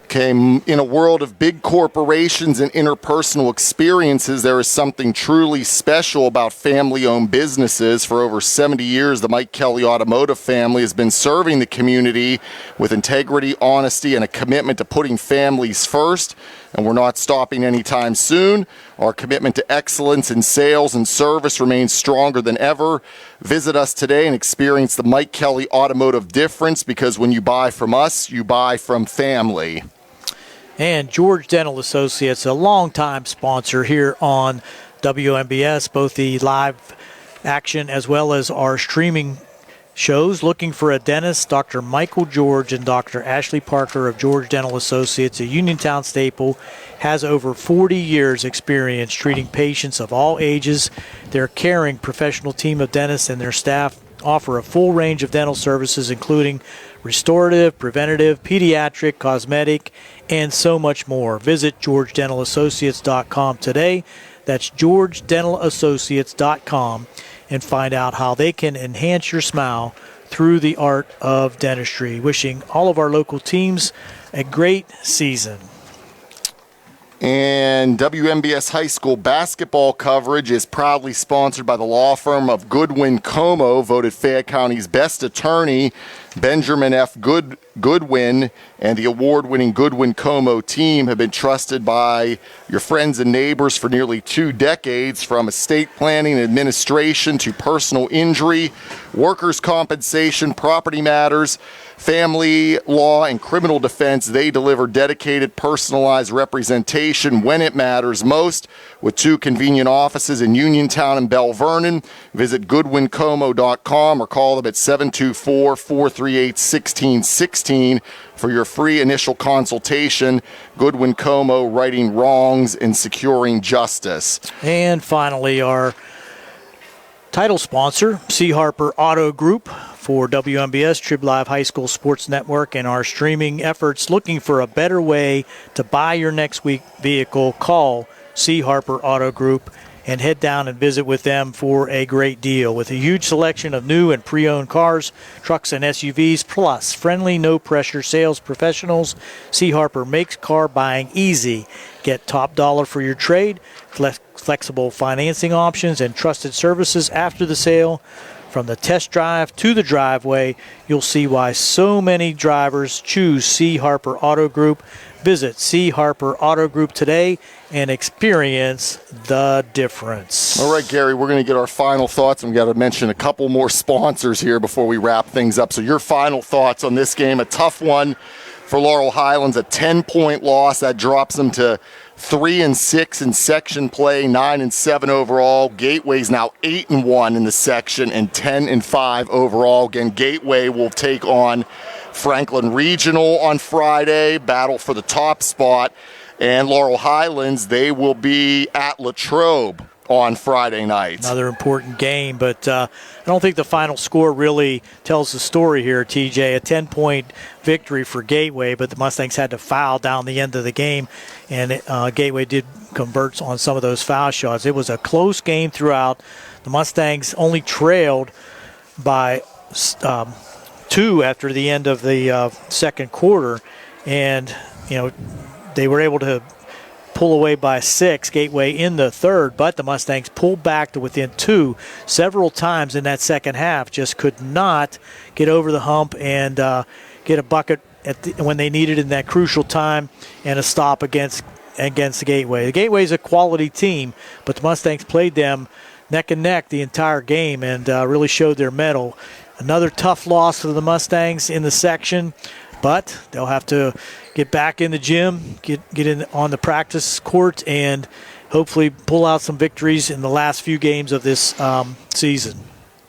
Okay, in a world of big corporations and interpersonal experiences, there is something truly special about family-owned businesses. For over 70 years, the Mike Kelly Automotive family has been serving the community with integrity, honesty, and a commitment to putting families first. And we're not stopping anytime soon. Our commitment to excellence in sales and service remains stronger than ever. Visit us today and experience the Mike Kelly Automotive difference, because when you buy from us, you buy from family. And George Dental Associates, a longtime sponsor here on WMBS, both the live action as well as our streaming shows. Looking for a dentist? Dr. Michael George and Dr. Ashley Parker of George Dental Associates, a Uniontown staple, has over 40 years experience treating patients of all ages. Their caring professional team of dentists and their staff offer a full range of dental services, including restorative, preventative, pediatric, cosmetic, and so much more. Visit GeorgeDentalAssociates.com today. That's GeorgeDentalAssociates.com, and find out how they can enhance your smile through the art of dentistry. Wishing all of our local teams a great season. And WMBS High School basketball coverage is proudly sponsored by the law firm of Goodwin Como, voted Fayette County's best attorney. Benjamin F. Goodwin and the award-winning Goodwin Como team have been trusted by your friends and neighbors for nearly 2 decades. From estate planning and administration to personal injury, workers' compensation, property matters, family law, and criminal defense, they deliver dedicated, personalized representation when it matters most. With 2 convenient offices in Uniontown and Bell Vernon, visit GoodwinComo.com or call them at 724-438-1616 for your free initial consultation. Goodwin Como, righting wrongs and securing justice. And finally, our title sponsor, C. Harper Auto Group, for WMBS, Trib Live High School Sports Network, and our streaming efforts. Looking for a better way to buy your next week vehicle? Call C. Harper Auto Group and head down and visit with them for a great deal. With a huge selection of new and pre-owned cars, trucks, and SUVs, plus friendly, no-pressure sales professionals, C. Harper makes car buying easy. Get top dollar for your trade, flexible financing options, and trusted services after the sale. From the test drive to the driveway, you'll see why so many drivers choose C. Harper Auto Group. Visit C. Harper Auto Group today and experience the difference. All right, Gary, we're going to get our final thoughts, and we've got to mention a couple more sponsors here before we wrap things up. So your final thoughts on this game, a tough one for Laurel Highlands, a 10-point loss. That drops them to 3-6 in section play, 9-7 overall. Gateway's now 8-1 in the section and 10-5 overall. Again, Gateway will take on Franklin Regional on Friday, battle for the top spot. And Laurel Highlands, they will be at Latrobe on Friday night. Another important game, but I don't think the final score really tells the story here, TJ. A 10-point victory for Gateway, but the Mustangs had to foul down the end of the game, and Gateway did convert on some of those foul shots. It was a close game throughout. The Mustangs only trailed by 2 after the end of the second quarter, and they were able to pull away by 6, Gateway in the third, but the Mustangs pulled back to within 2 several times in that second half, just could not get over the hump and get a bucket when they needed in that crucial time, and a stop against the Gateway. The Gateway is a quality team, but the Mustangs played them neck and neck the entire game and really showed their mettle. Another tough loss for the Mustangs in the section, but they'll have to get back in the gym, get in on the practice court, and hopefully pull out some victories in the last few games of this season.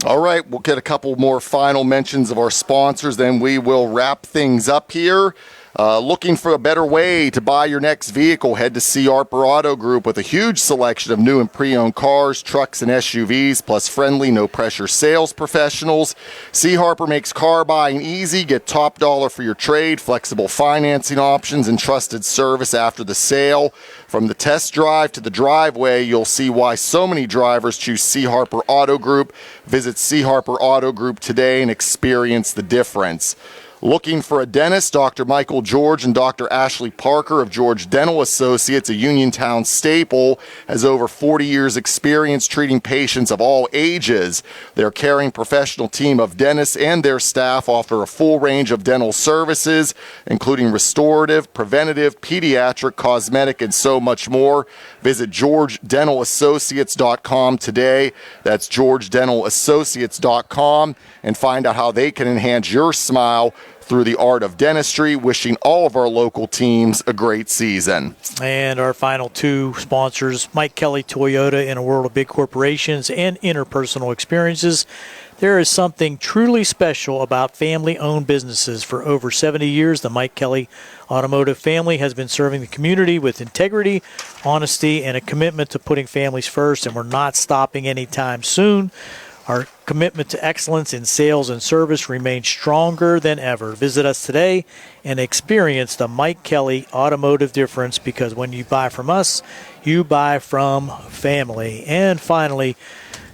All right, we'll get a couple more final mentions of our sponsors, then we will wrap things up here. Looking for a better way to buy your next vehicle? Head to C. Harper Auto Group with a huge selection of new and pre-owned cars, trucks, and SUVs, plus friendly, no-pressure sales professionals. C. Harper makes car buying easy. Get top dollar for your trade, flexible financing options, and trusted service after the sale. From the test drive to the driveway, you'll see why so many drivers choose C. Harper Auto Group. Visit C. Harper Auto Group today and experience the difference. Looking for a dentist? Dr. Michael George and Dr. Ashley Parker of George Dental Associates, a Uniontown staple, has over 40 years experience treating patients of all ages. Their caring professional team of dentists and their staff offer a full range of dental services, including restorative, preventative, pediatric, cosmetic, and so much more. Visit GeorgeDentalAssociates.com today. That's GeorgeDentalAssociates.com, and find out how they can enhance your smile through the art of dentistry. Wishing all of our local teams a great season. And our final two sponsors, Mike Kelly Toyota, in a world of big corporations and interpersonal experiences. There is something truly special about family-owned businesses. For over 70 years, the Mike Kelly Automotive family has been serving the community with integrity, honesty, and a commitment to putting families first, and we're not stopping anytime soon. Our commitment to excellence in sales and service remains stronger than ever. Visit us today and experience the Mike Kelly Automotive difference, because when you buy from us, you buy from family. And finally,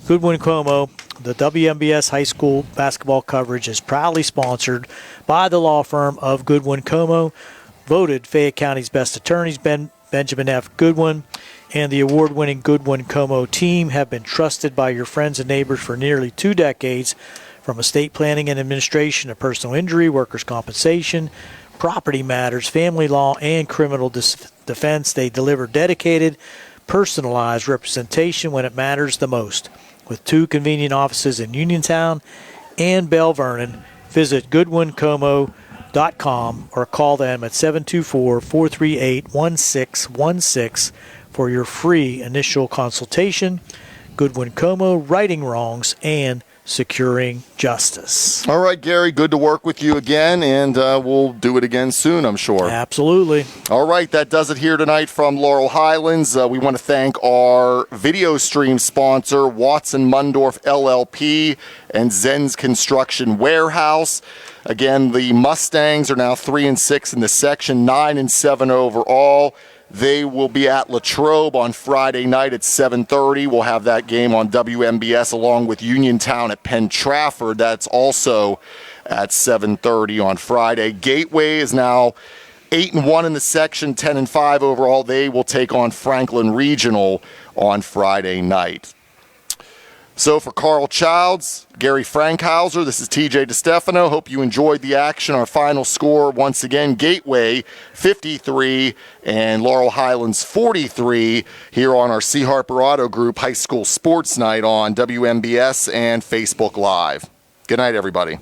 Goodwin Como, the WMBS high school basketball coverage is proudly sponsored by the law firm of Goodwin Como, voted Fayette County's best attorneys, Benjamin F. Goodwin, and the award-winning Goodwin Como team have been trusted by your friends and neighbors for nearly 2 decades. From estate planning and administration to personal injury, workers' compensation, property matters, family law, and criminal defense, they deliver dedicated, personalized representation when it matters the most. With 2 convenient offices in Uniontown and Belle Vernon, visit GoodwinComo.com or call them at 724-438-1616 for your free initial consultation. Goodwin Como, righting wrongs and securing justice. All right, Gary, good to work with you again, and we'll do it again soon, I'm sure. Absolutely. All right, that does it here tonight from Laurel Highlands. We want to thank our video stream sponsor, Watson Mundorff LLP and Zen's Construction Warehouse. Again, the Mustangs are now 3-6 in the section, 9-7 overall. They will be at Latrobe on Friday night at 7:30. We'll have that game on WMBS along with Uniontown at Penn Trafford. That's also at 7:30 on Friday. Gateway is now 8-1 in the section, 10-5 overall. They will take on Franklin Regional on Friday night. So for Carl Childs, Gary Frankhauser, this is TJ DeStefano. Hope you enjoyed the action. Our final score, once again, Gateway 53 and Laurel Highlands 43 here on our C. Harper Auto Group High School Sports Night on WMBS and Facebook Live. Good night, everybody.